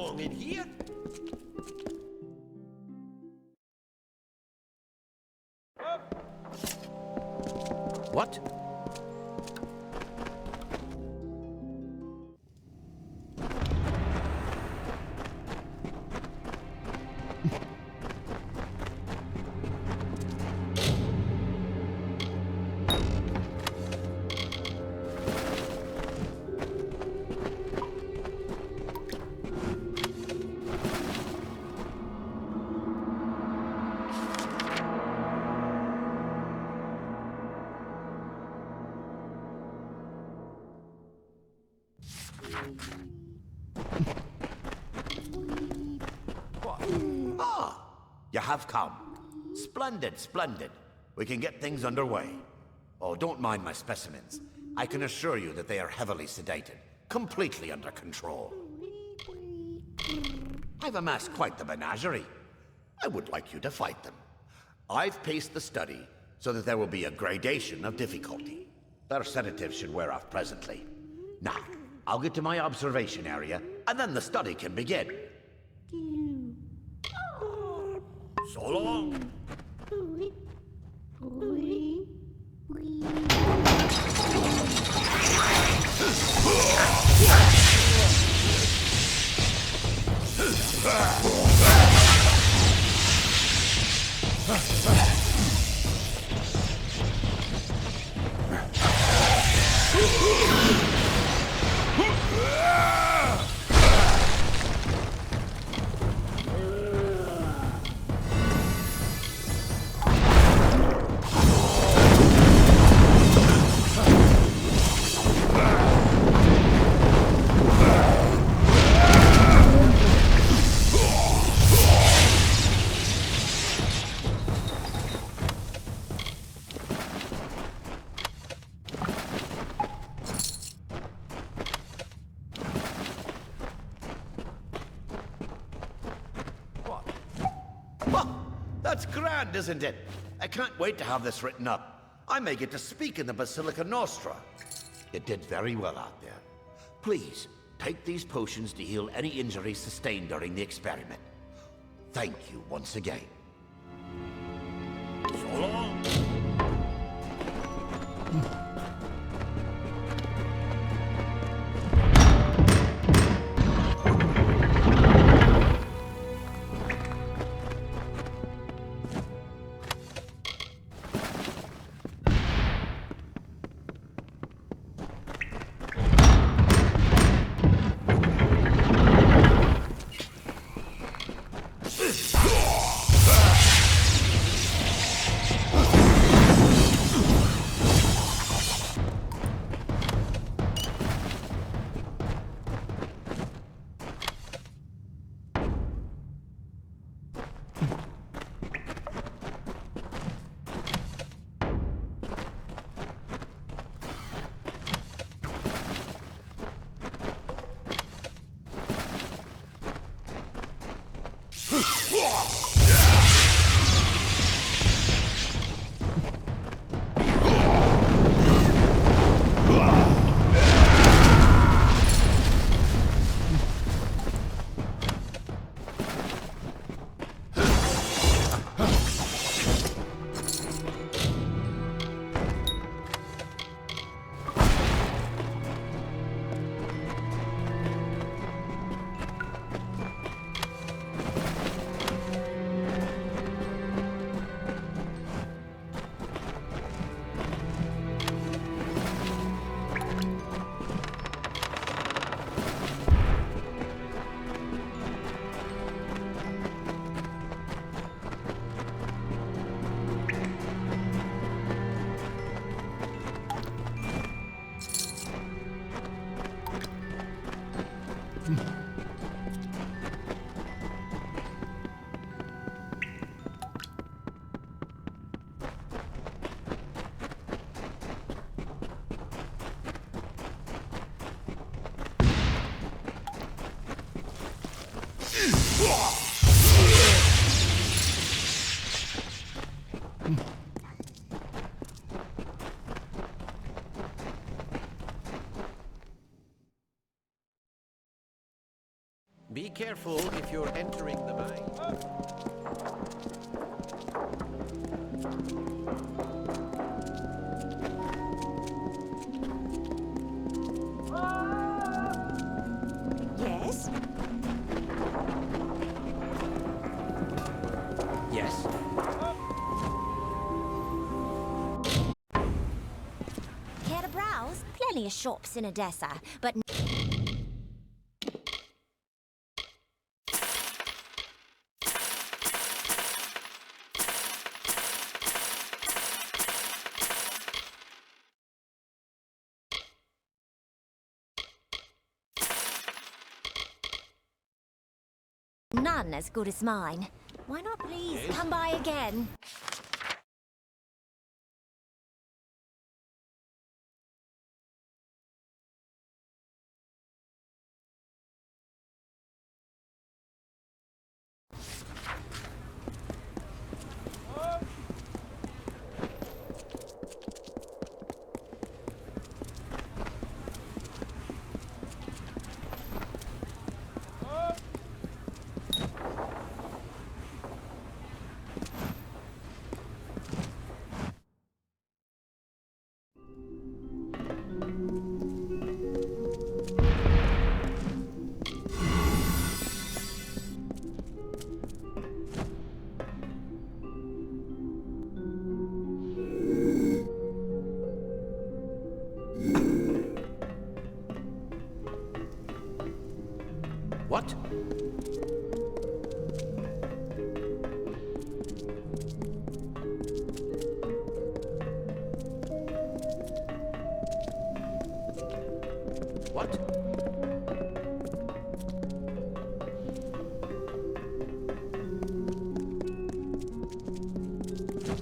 belong in here. What? You have come. Splendid, splendid. We can get things underway. Oh, don't mind my specimens. I can assure you that they are heavily sedated, completely under control. I've amassed quite the menagerie. I would like you to fight them. I've paced the study so that there will be a gradation of difficulty. Their sedatives should wear off presently. Now, I'll get to my observation area, and then the study can begin. So long. That's grand, isn't it? I can't wait to have this written up. I may get to speak in the Basilica Nostra. You did very well out there. Please, take these potions to heal any injuries sustained during the experiment. Thank you once again. So long. Be careful if you're entering the mine. Yes? Yes? Care to browse? Plenty of shops in Edessa, but... none as good as mine. Why not please come by again? What? What?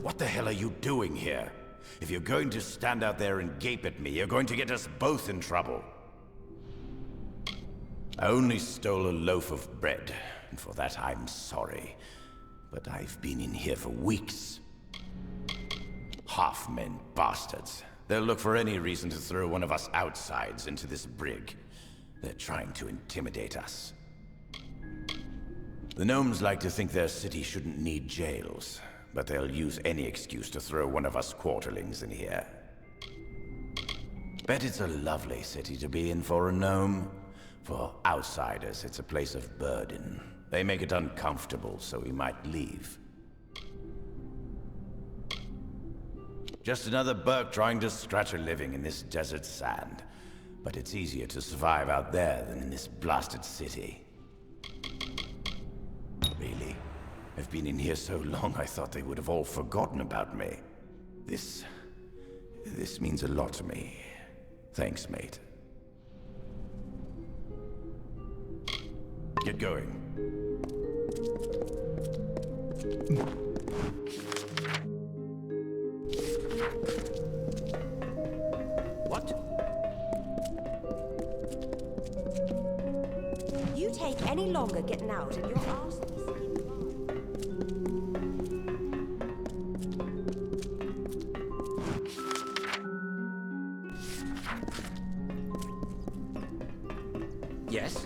What the hell are you doing here? If you're going to stand out there and gape at me, you're going to get us both in trouble. I only stole a loaf of bread, and for that I'm sorry. But I've been in here for weeks. Half-men bastards. They'll look for any reason to throw one of us outsides into this brig. They're trying to intimidate us. The gnomes like to think their city shouldn't need jails, but they'll use any excuse to throw one of us quarterlings in here. Bet it's a lovely city to be in for a gnome. For outsiders, it's a place of burden. They make it uncomfortable, so we might leave. Just another Burke trying to scratch a living in this desert sand. But it's easier to survive out there than in this blasted city. Really? I've been in here so long I thought they would have all forgotten about me. This means a lot to me. Thanks, mate. Get going. What? You take any longer getting out and your arse will be sticking fine. Yes?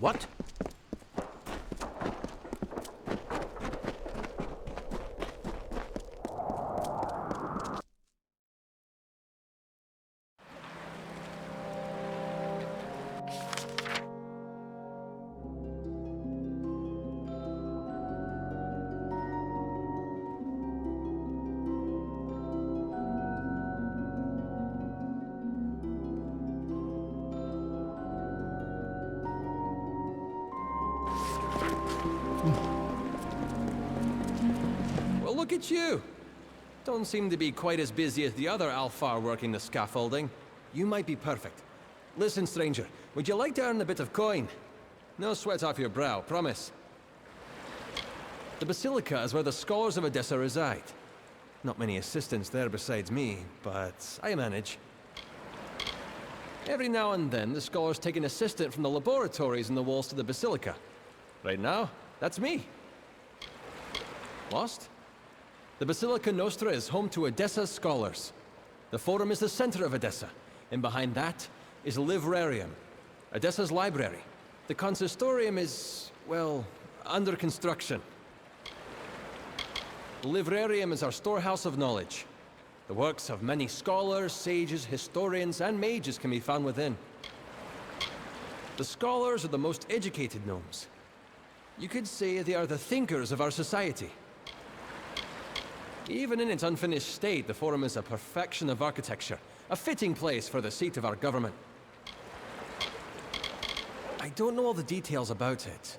What? Well, look at you! Don't seem to be quite as busy as the other Alfar working the scaffolding. You might be perfect. Listen, stranger, would you like to earn a bit of coin? No sweat off your brow, promise. The Basilica is where the scholars of Edessa reside. Not many assistants there besides me, but I manage. Every now and then, the scholars take an assistant from the laboratories in the walls to the Basilica. Right now, that's me. Lost? The Basilica Nostra is home to Edessa's scholars. The Forum is the center of Edessa, and behind that is Livrarium, Edessa's library. The Consistorium is, well, under construction. The Livrarium is our storehouse of knowledge. The works of many scholars, sages, historians, and mages can be found within. The scholars are the most educated gnomes. You could say they are the thinkers of our society. Even in its unfinished state, the Forum is a perfection of architecture, a fitting place for the seat of our government. I don't know all the details about it.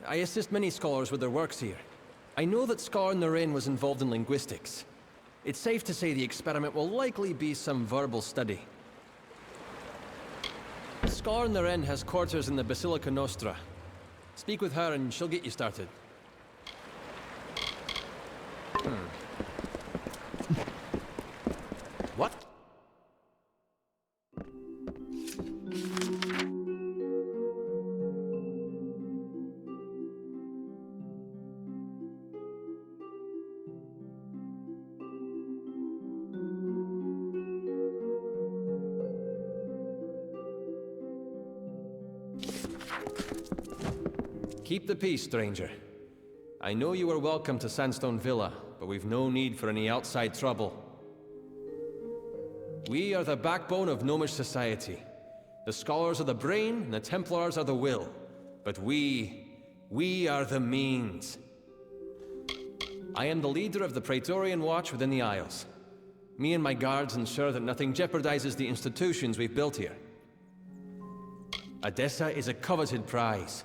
I assist many scholars with their works here. I know that Scholar Naren was involved in linguistics. It's safe to say the experiment will likely be some verbal study. Scholar Naren has quarters in the Basilica Nostra. Speak with her and she'll get you started. What? Keep the peace, stranger. I know you are welcome to Sandstone Villa, but we've no need for any outside trouble. We are the backbone of gnomish society. The scholars are the brain, and the Templars are the will. But we are the means. I am the leader of the Praetorian Watch within the Isles. Me and my guards ensure that nothing jeopardizes the institutions we've built here. Edessa is a coveted prize.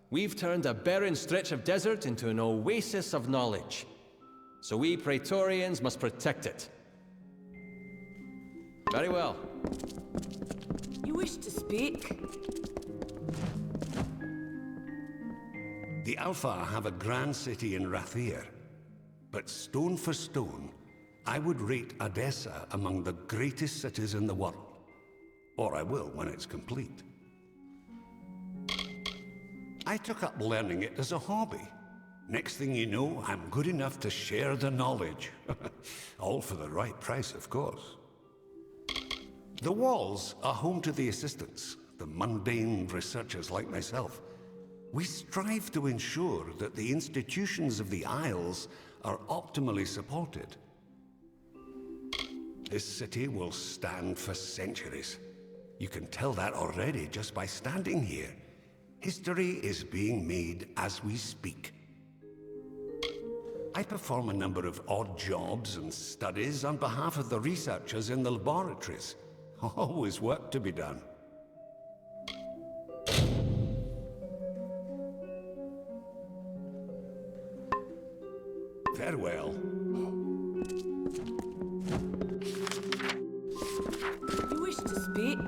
We've turned a barren stretch of desert into an oasis of knowledge. So we Praetorians must protect it. Very well. You wish to speak? The Alpha have a grand city in Rathir, but stone for stone, I would rate Edessa among the greatest cities in the world. Or I will when it's complete. I took up learning it as a hobby. Next thing you know, I'm good enough to share the knowledge. All for the right price, of course. The walls are home to the assistants, the mundane researchers like myself. We strive to ensure that the institutions of the Isles are optimally supported. This city will stand for centuries. You can tell that already just by standing here. History is being made as we speak. I perform a number of odd jobs and studies on behalf of the researchers in the laboratories. Always work to be done. Farewell. You wish to speak?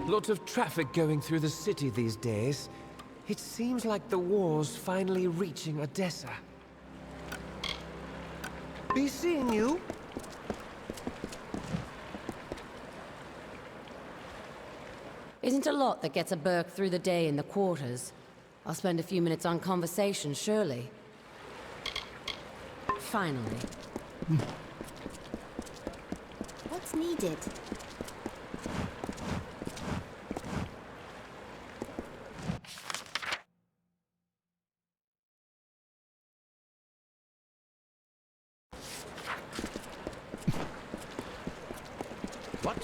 Lots of traffic going through the city these days. It seems like the war's finally reaching Edessa. Be seeing you. Isn't a lot that gets a Burke through the day in the quarters. I'll spend a few minutes on conversation, surely. Finally. What's needed? What?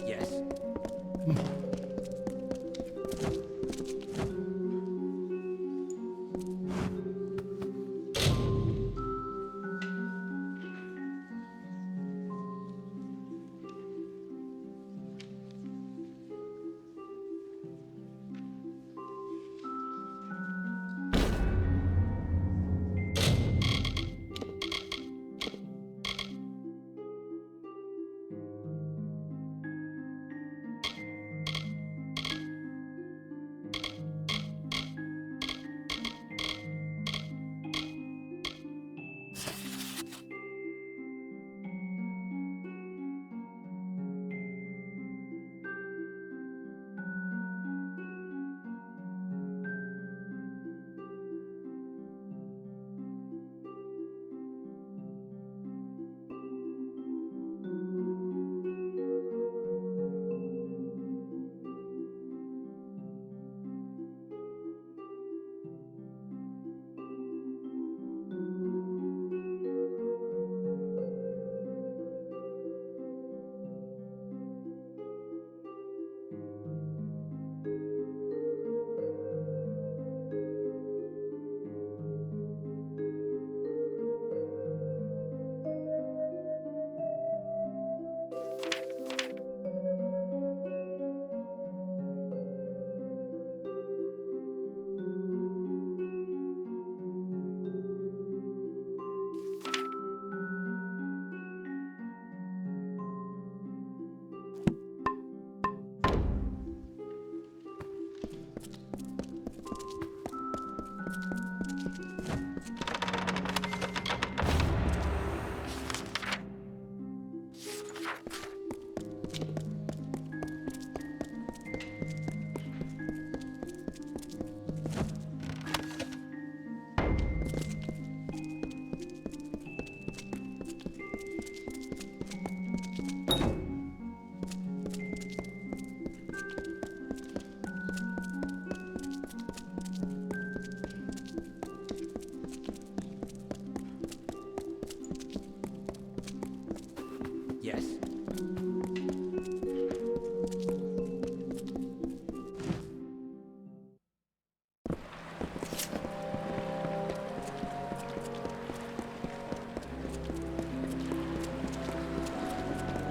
Yes. Yes.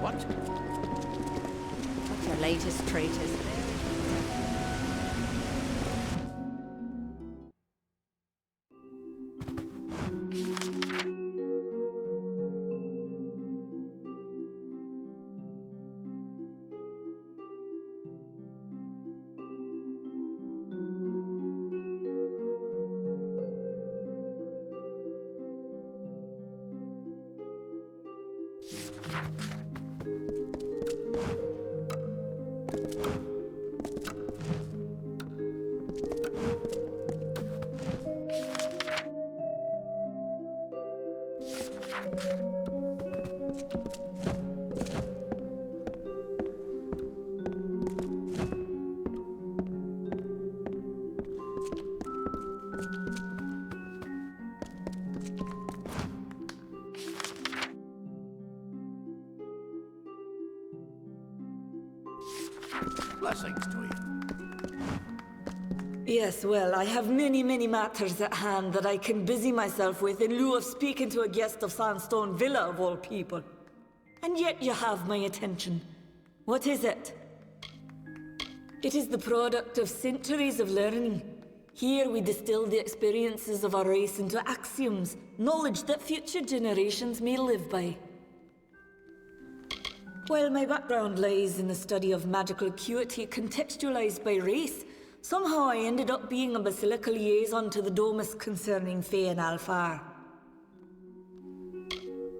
What? What's your latest traitors? Blessings to you. Yes, well, I have many, many matters at hand that I can busy myself with in lieu of speaking to a guest of Sandstone Villa, of all people. And yet you have my attention. What is it? It is the product of centuries of learning. Here we distill the experiences of our race into axioms, knowledge that future generations may live by. While my background lies in the study of magical acuity contextualized by race, somehow I ended up being a basilica liaison to the Domus concerning Fae and Alfar.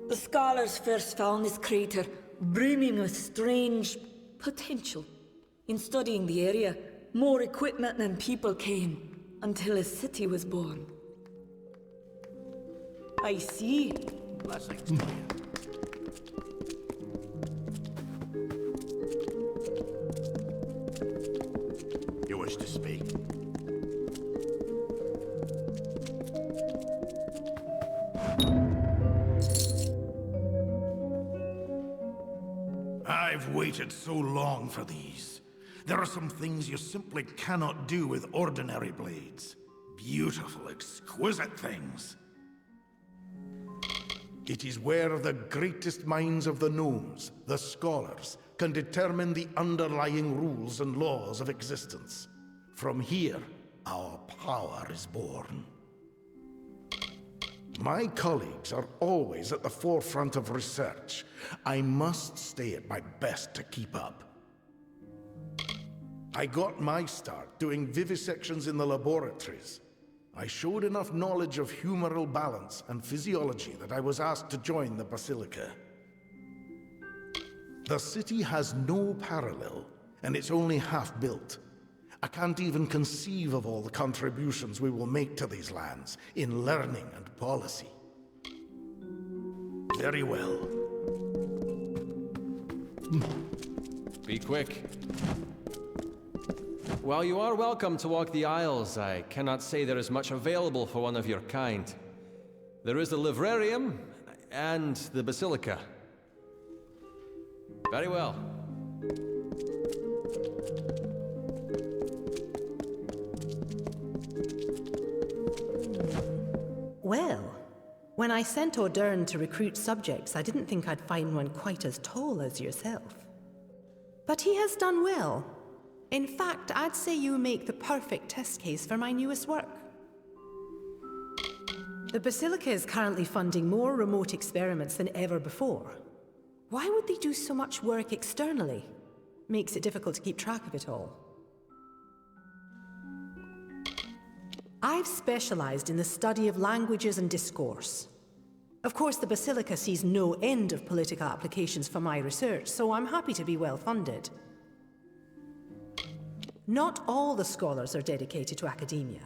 The scholars first found this crater brimming with strange potential. In studying the area, more equipment than people came, until a city was born. I see. Blessings to you. You wish to speak? I've waited so long for these. There are some things you simply cannot do with ordinary blades. Beautiful, exquisite things. It is where the greatest minds of the gnomes, the scholars, can determine the underlying rules and laws of existence. From here, our power is born. My colleagues are always at the forefront of research. I must stay at my best to keep up. I got my start doing vivisections in the laboratories. I showed enough knowledge of humoral balance and physiology that I was asked to join the Basilica. The city has no parallel, and it's only half built. I can't even conceive of all the contributions we will make to these lands in learning and policy. Very well. Be quick. While you are welcome to walk the aisles, I cannot say there is much available for one of your kind. There is the livrarium and the basilica. Very well. Well, when I sent Audern to recruit subjects, I didn't think I'd find one quite as tall as yourself. But he has done well. In fact, I'd say you make the perfect test case for my newest work. The Basilica is currently funding more remote experiments than ever before. Why would they do so much work externally? Makes it difficult to keep track of it all. I've specialized in the study of languages and discourse. Of course, the Basilica sees no end of political applications for my research, so I'm happy to be well funded. Not all the scholars are dedicated to academia.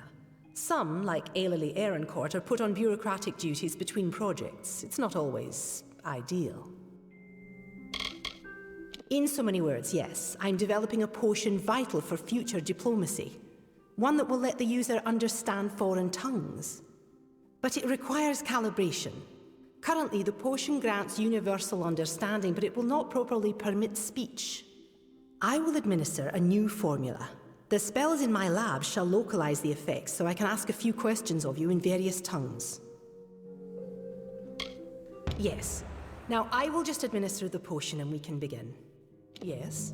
Some, like Eilili Ehrencourt, are put on bureaucratic duties between projects. It's not always ideal. In so many words, yes, I'm developing a potion vital for future diplomacy. One that will let the user understand foreign tongues. But it requires calibration. Currently, the potion grants universal understanding, but it will not properly permit speech. I will administer a new formula. The spells in my lab shall localize the effects, so I can ask a few questions of you in various tongues. Yes. Now I will just administer the potion and we can begin. Yes.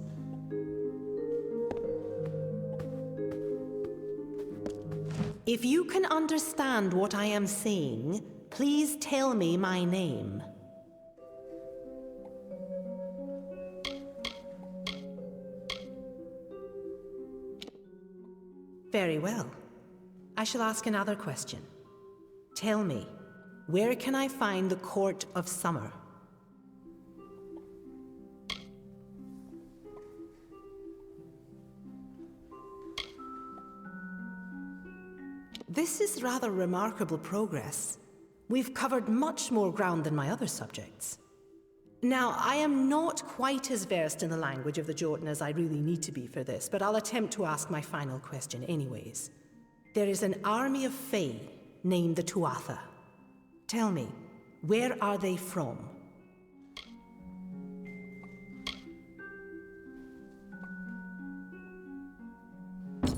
If you can understand what I am saying, please tell me my name. Very well. I shall ask another question. Tell me, where can I find the Court of Summer? This is rather remarkable progress. We've covered much more ground than my other subjects. Now, I am not quite as versed in the language of the Jotun as I really need to be for this, but I'll attempt to ask my final question anyways. There is an army of Fae named the Tuatha. Tell me, where are they from?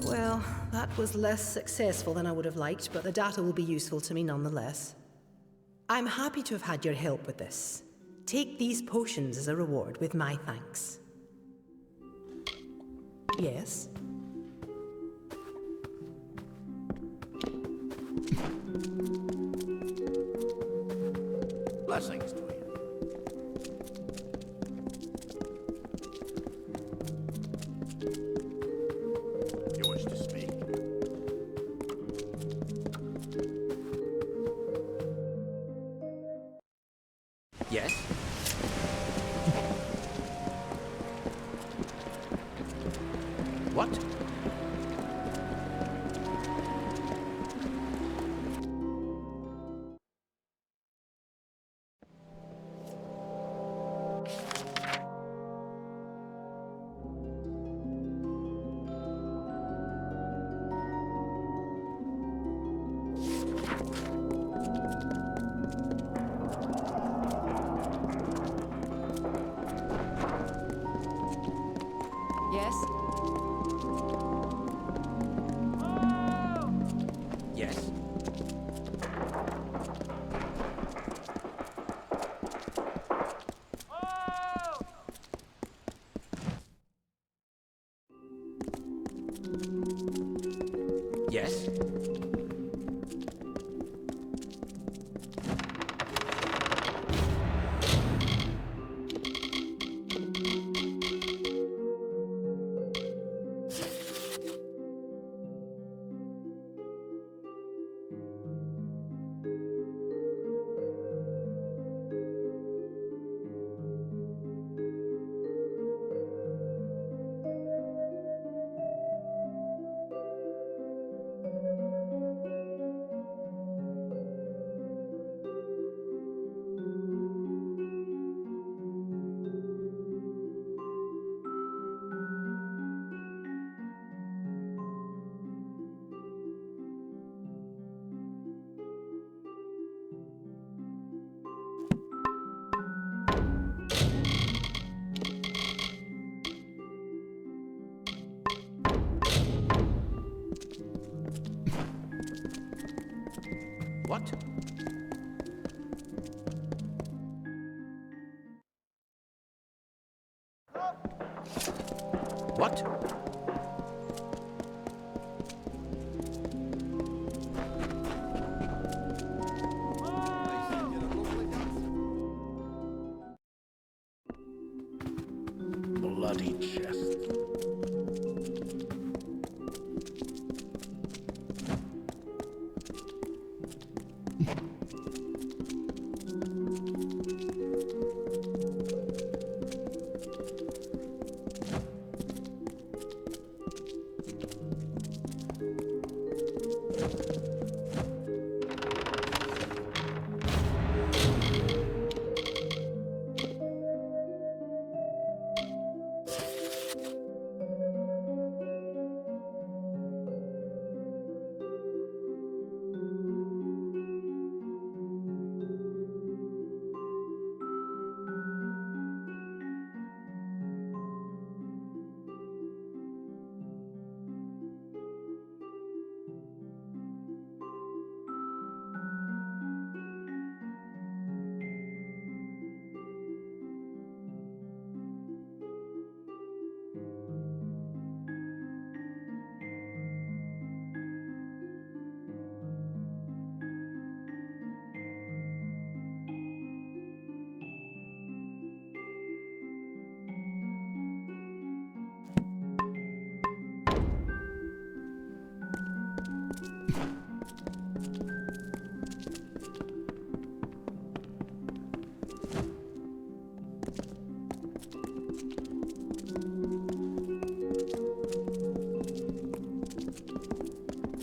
Well, that was less successful than I would have liked, but the data will be useful to me nonetheless. I'm happy to have had your help with this. Take these potions as a reward with my thanks. Yes? Blessings to you. You wish to speak? Yes? What? Yes? Yes. Yes. What? What? Bloody chest.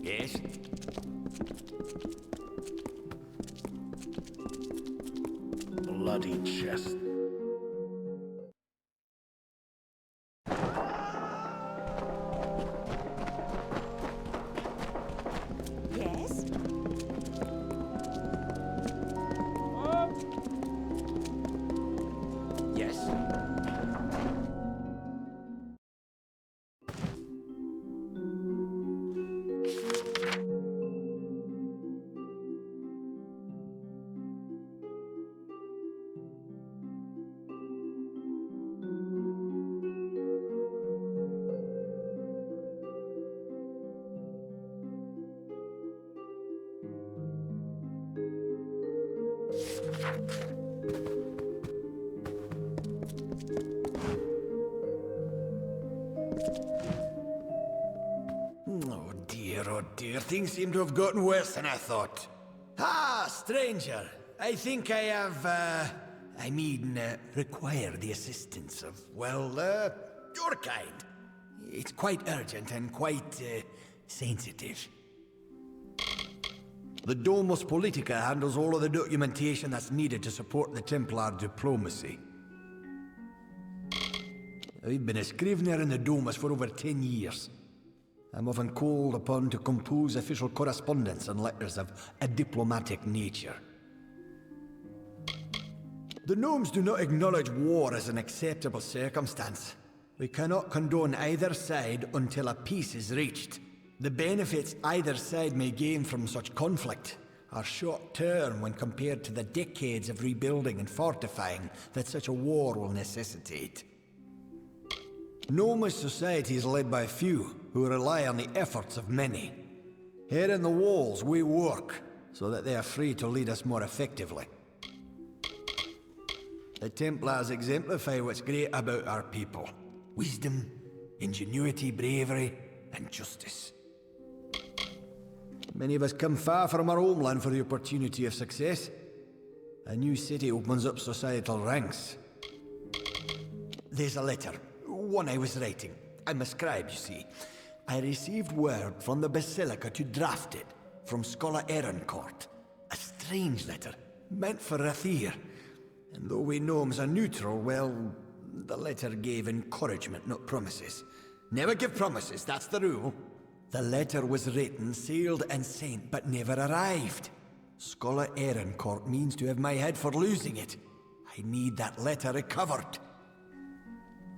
Yes? Bloody chest. Yes? Yes? Oh dear, things seem to have gotten worse than I thought. Ah, stranger, I think I have, require the assistance of, well, your kind. It's quite urgent and quite, sensitive. The Domus Politica handles all of the documentation that's needed to support the Templar diplomacy. I've been a scrivener in the Domus for over 10 years. I'm often called upon to compose official correspondence and letters of a diplomatic nature. The gnomes do not acknowledge war as an acceptable circumstance. We cannot condone either side until a peace is reached. The benefits either side may gain from such conflict are short-term when compared to the decades of rebuilding and fortifying that such a war will necessitate. Gnomish society is led by few, who rely on the efforts of many. Here in the walls we work, so that they are free to lead us more effectively. The Templars exemplify what's great about our people. Wisdom, ingenuity, bravery, and justice. Many of us come far from our homeland for the opportunity of success. A new city opens up societal ranks. There's a letter. One I was writing. I'm a scribe, you see. I received word from the Basilica to draft it, from Scholar Ehrencourt. A strange letter, meant for Rathir. And though we gnomes are neutral, well, the letter gave encouragement, not promises. Never give promises, that's the rule. The letter was written, sealed and sent, but never arrived. Scholar Ehrencourt means to have my head for losing it. I need that letter recovered.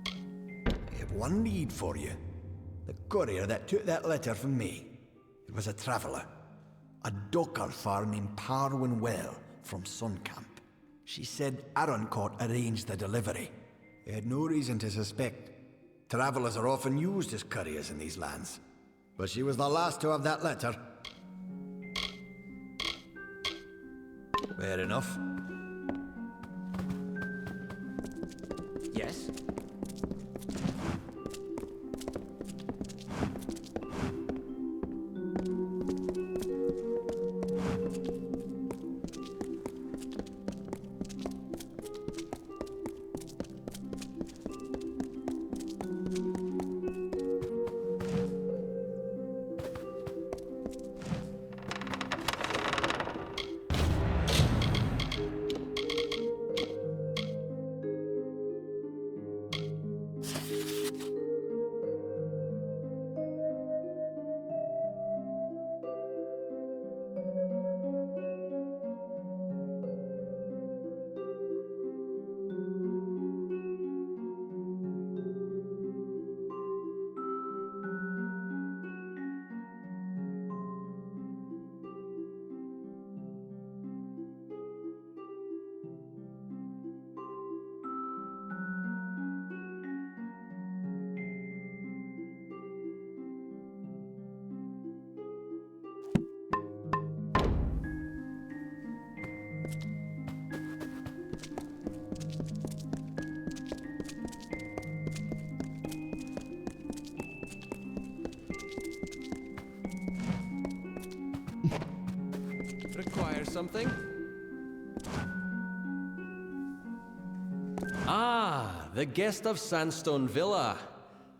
I have one need for you. The courier that took that letter from me. It was a traveller. A Dockerfar named Parwin Well from Suncamp. She said Ehrencourt arranged the delivery. I had no reason to suspect. Travellers are often used as couriers in these lands. But she was the last to have that letter. Fair enough. Yes? Require something? Ah, the guest of Sandstone Villa.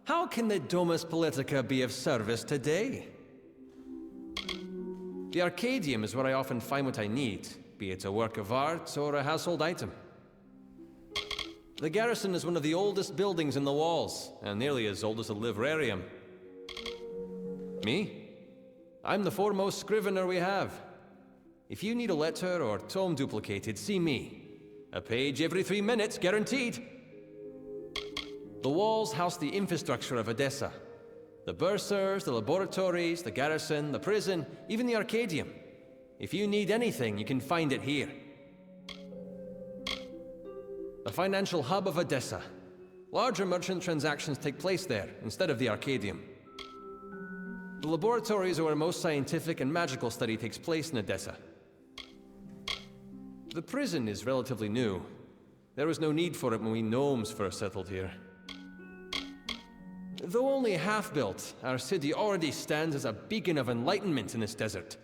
How can the Domus Politica be of service today? The Arcadium is where I often find what I need, be it a work of art or a household item. The garrison is one of the oldest buildings in the walls, and nearly as old as a livrarium. Me? I'm the foremost scrivener we have. If you need a letter or tome duplicated, see me. A page every 3 minutes, guaranteed. The walls house the infrastructure of Edessa. The bursars, the laboratories, the garrison, the prison, even the Arcadium. If you need anything, you can find it here. The financial hub of Edessa. Larger merchant transactions take place there, instead of the Arcadium. The laboratories are where most scientific and magical study takes place in Edessa. The prison is relatively new. There was no need for it when we gnomes first settled here. Though only half-built, our city already stands as a beacon of enlightenment in this desert.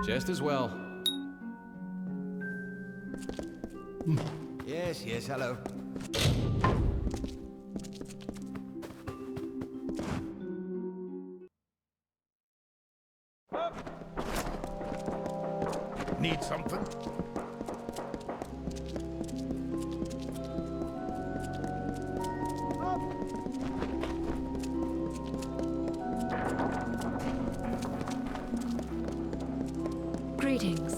Just as well. Yes, yes, hello. Need something? Greetings.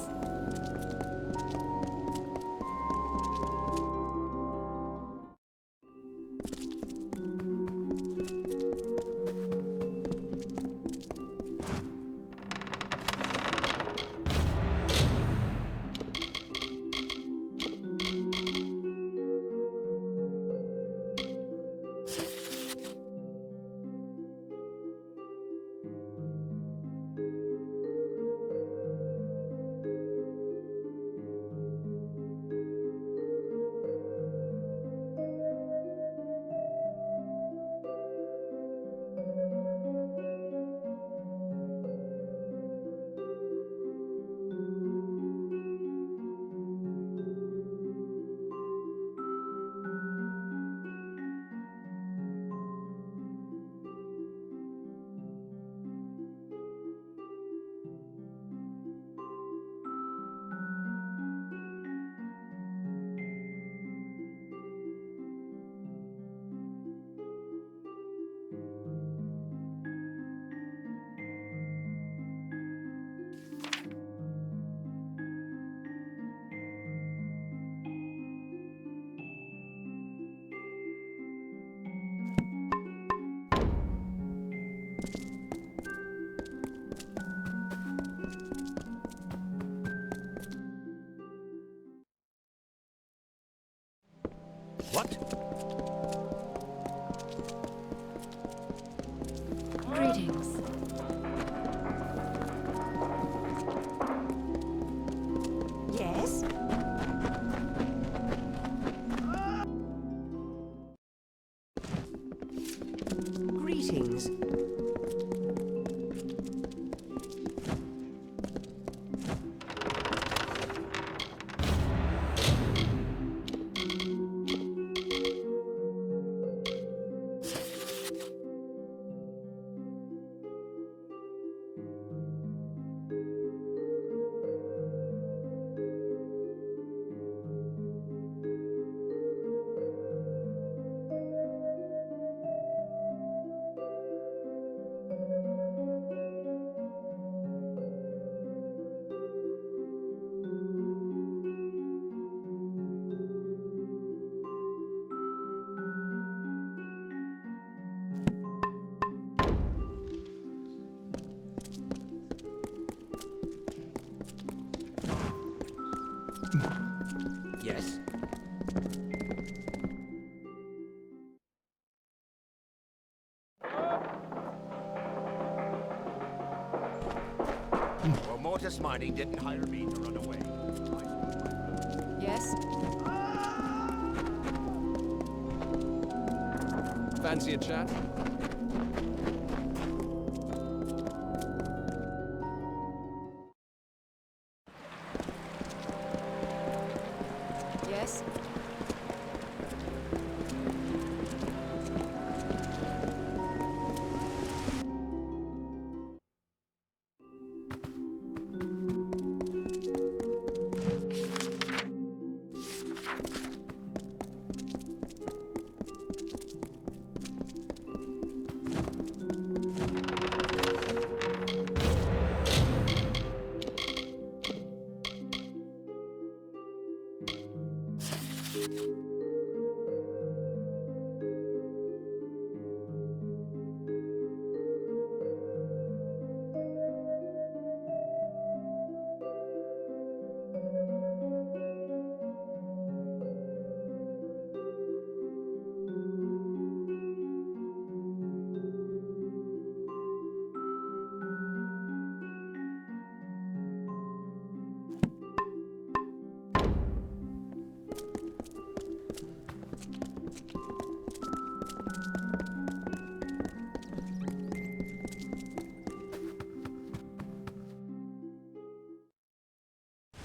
What? Greetings. Yes? Greetings. Yes? Well, Mortis Mining didn't hire me to run away. Yes? Fancy a chat? Yes?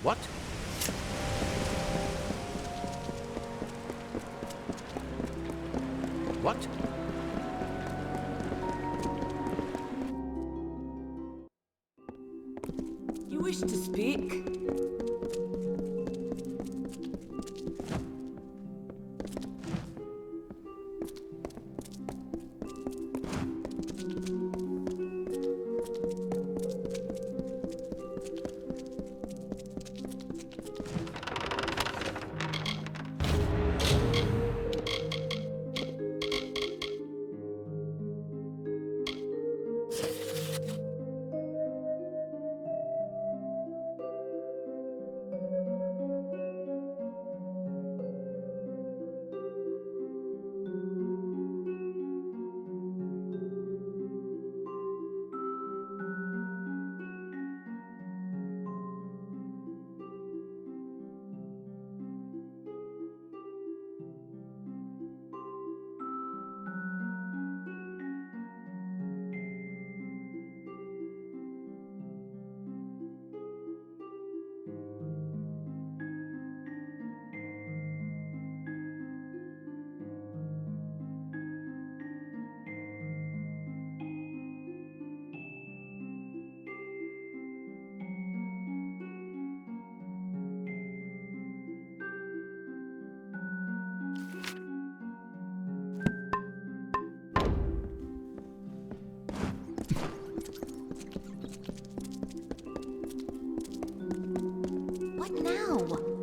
What? What? You wish to speak? What now?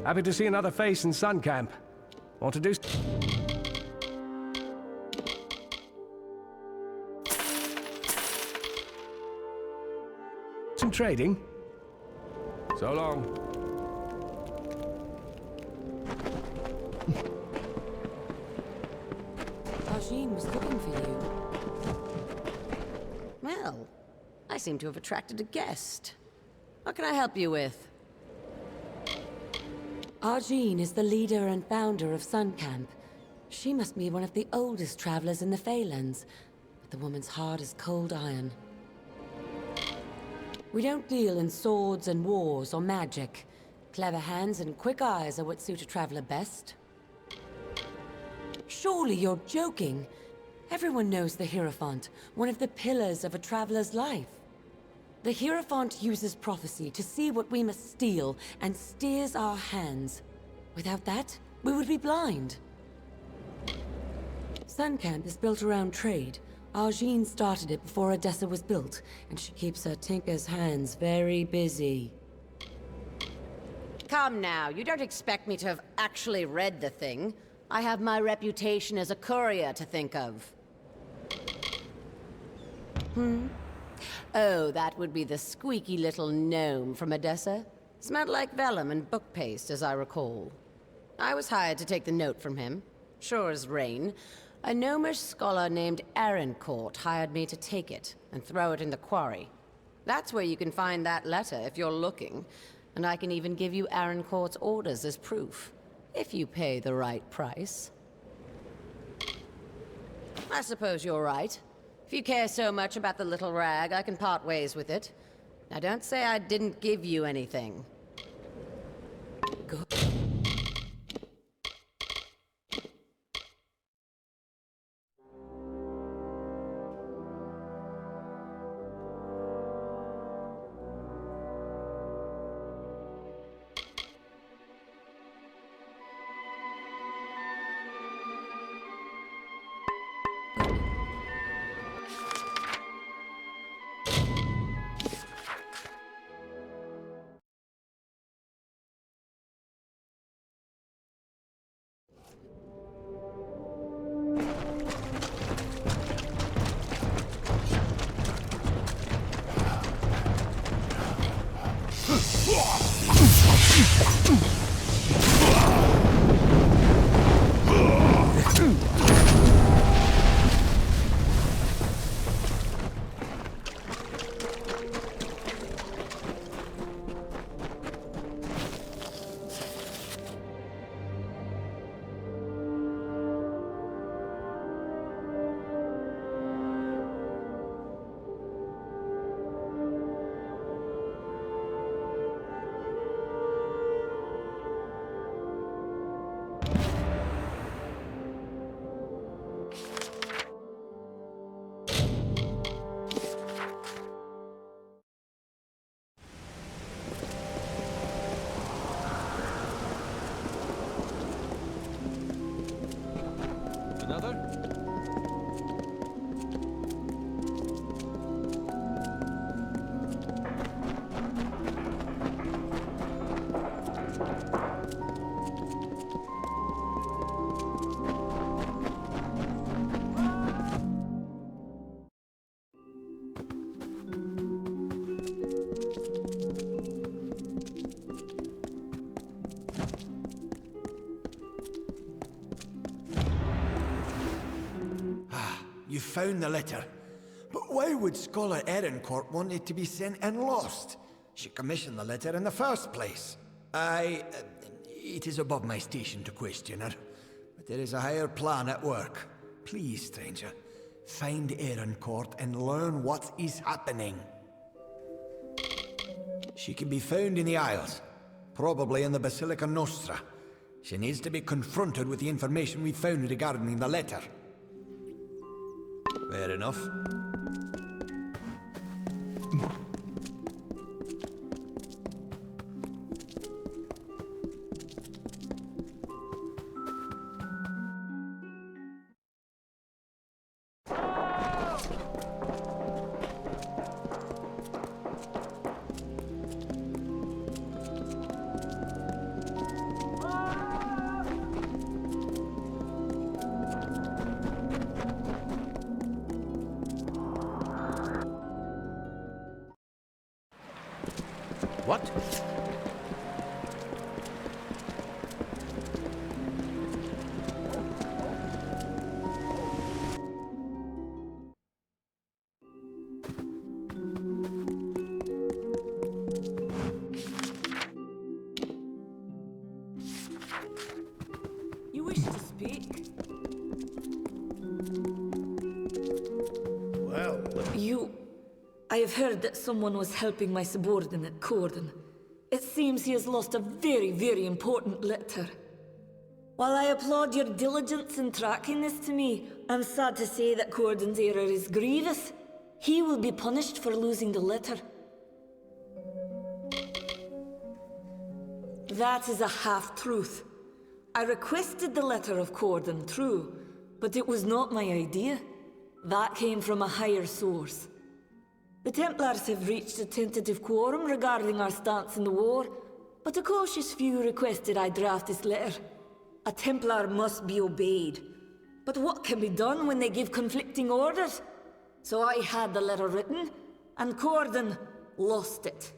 Happy to see another face in Sun Camp. Want to do some trading? So long. Arjin was looking for you. Well, I seem to have attracted a guest. What can I help you with? Arjin is the leader and founder of Sun Camp. She must be one of the oldest travelers in the Phalanx, but the woman's heart is cold iron. We don't deal in swords and wars or magic. Clever hands and quick eyes are what suit a traveler best. Surely you're joking. Everyone knows the Hierophant, one of the pillars of a traveler's life. The Hierophant uses prophecy to see what we must steal and steers our hands. Without that, we would be blind. Sun Camp is built around trade. Arjin started it before Edissa was built, and she keeps her tinker's hands very busy. Come now, you don't expect me to have actually read the thing. I have my reputation as a courier to think of. Oh, that would be the squeaky little gnome from Edessa. Smelled like vellum and book paste, as I recall. I was hired to take the note from him. Sure as rain. A gnomish scholar named Arancourt hired me to take it and throw it in the quarry. That's where you can find that letter if you're looking. And I can even give you Arancourt's orders as proof, if you pay the right price. I suppose you're right. If you care so much about the little rag, I can part ways with it. Now don't say I didn't give you anything. Good. You found the letter. But why would Scholar Arancourt want it to be sent and lost? She commissioned the letter in the first place. It is above my station to question her, but there is a higher plan at work. Please, stranger, find Arancourt and learn what is happening. She can be found in the Isles, probably in the Basilica Nostra. She needs to be confronted with the information we found regarding the letter. Fair enough. What? You wish to speak? Well, I have heard that someone was helping my subordinate, Corden. It seems he has lost a very, very important letter. While I applaud your diligence in tracking this to me, I'm sad to say that Corden's error is grievous. He will be punished for losing the letter. That is a half-truth. I requested the letter of Corden, true, but it was not my idea. That came from a higher source. The Templars have reached a tentative quorum regarding our stance in the war, but a cautious few requested I draft this letter. A Templar must be obeyed. But what can be done when they give conflicting orders? So I had the letter written, and Corden lost it.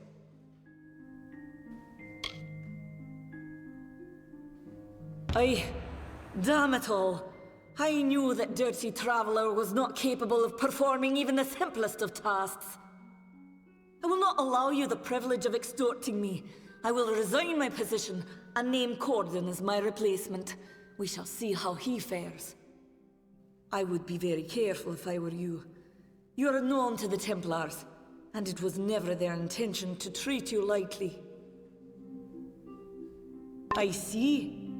Damn it all. I knew that Dirty Traveler was not capable of performing even the simplest of tasks. I will not allow you the privilege of extorting me. I will resign my position and name Corden as my replacement. We shall see how he fares. I would be very careful if I were you. You are known to the Templars, and it was never their intention to treat you lightly. I see.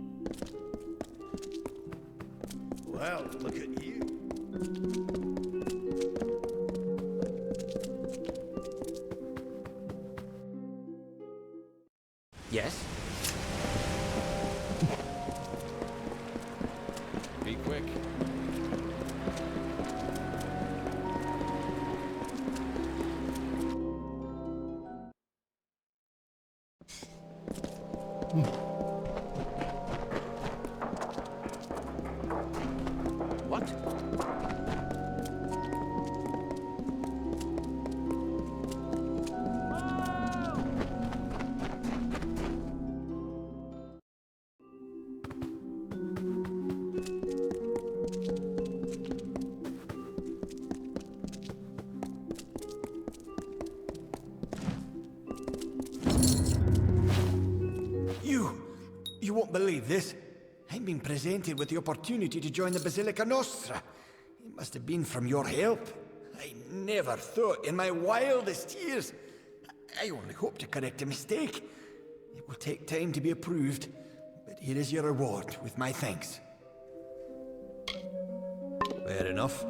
Well, look at you. Yes? Be quick. What? You won't believe this. I'm being presented with the opportunity to join the Basilica Nostra. It must have been from your help. I never thought in my wildest years. I only hope to correct a mistake. It will take time to be approved, but here is your reward with my thanks. Fair enough.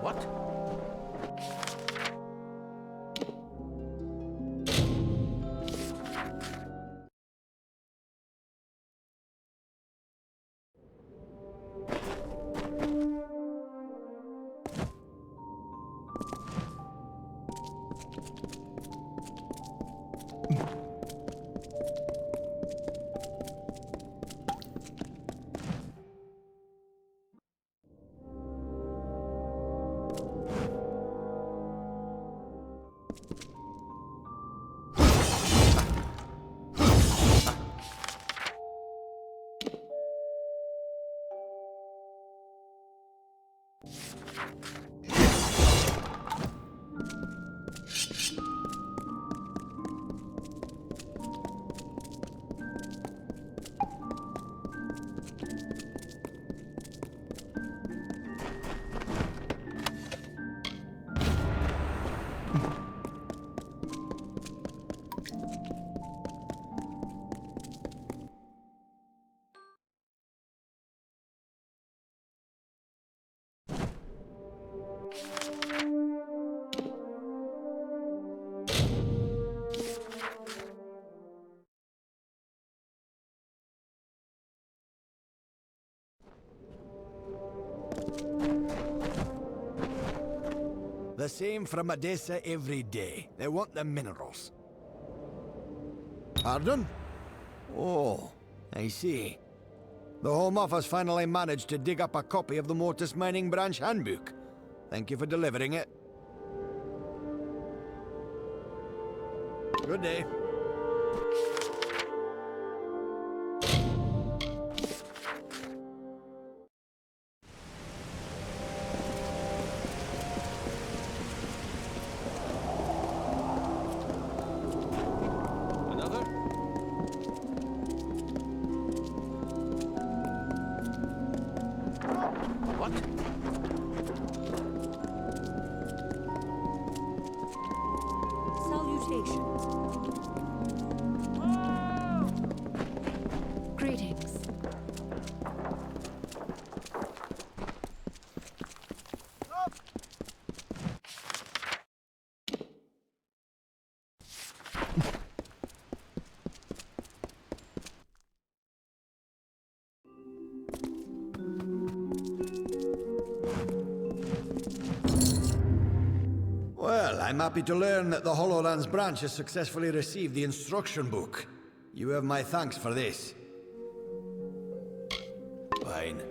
What? The same from Edissa every day. They want the minerals. Pardon? Oh, I see. The Home Office finally managed to dig up a copy of the Mortis Mining Branch Handbook. Thank you for delivering it. Good day. I'm happy to learn that the Hollowlands branch has successfully received the instruction book. You have my thanks for this. Fine.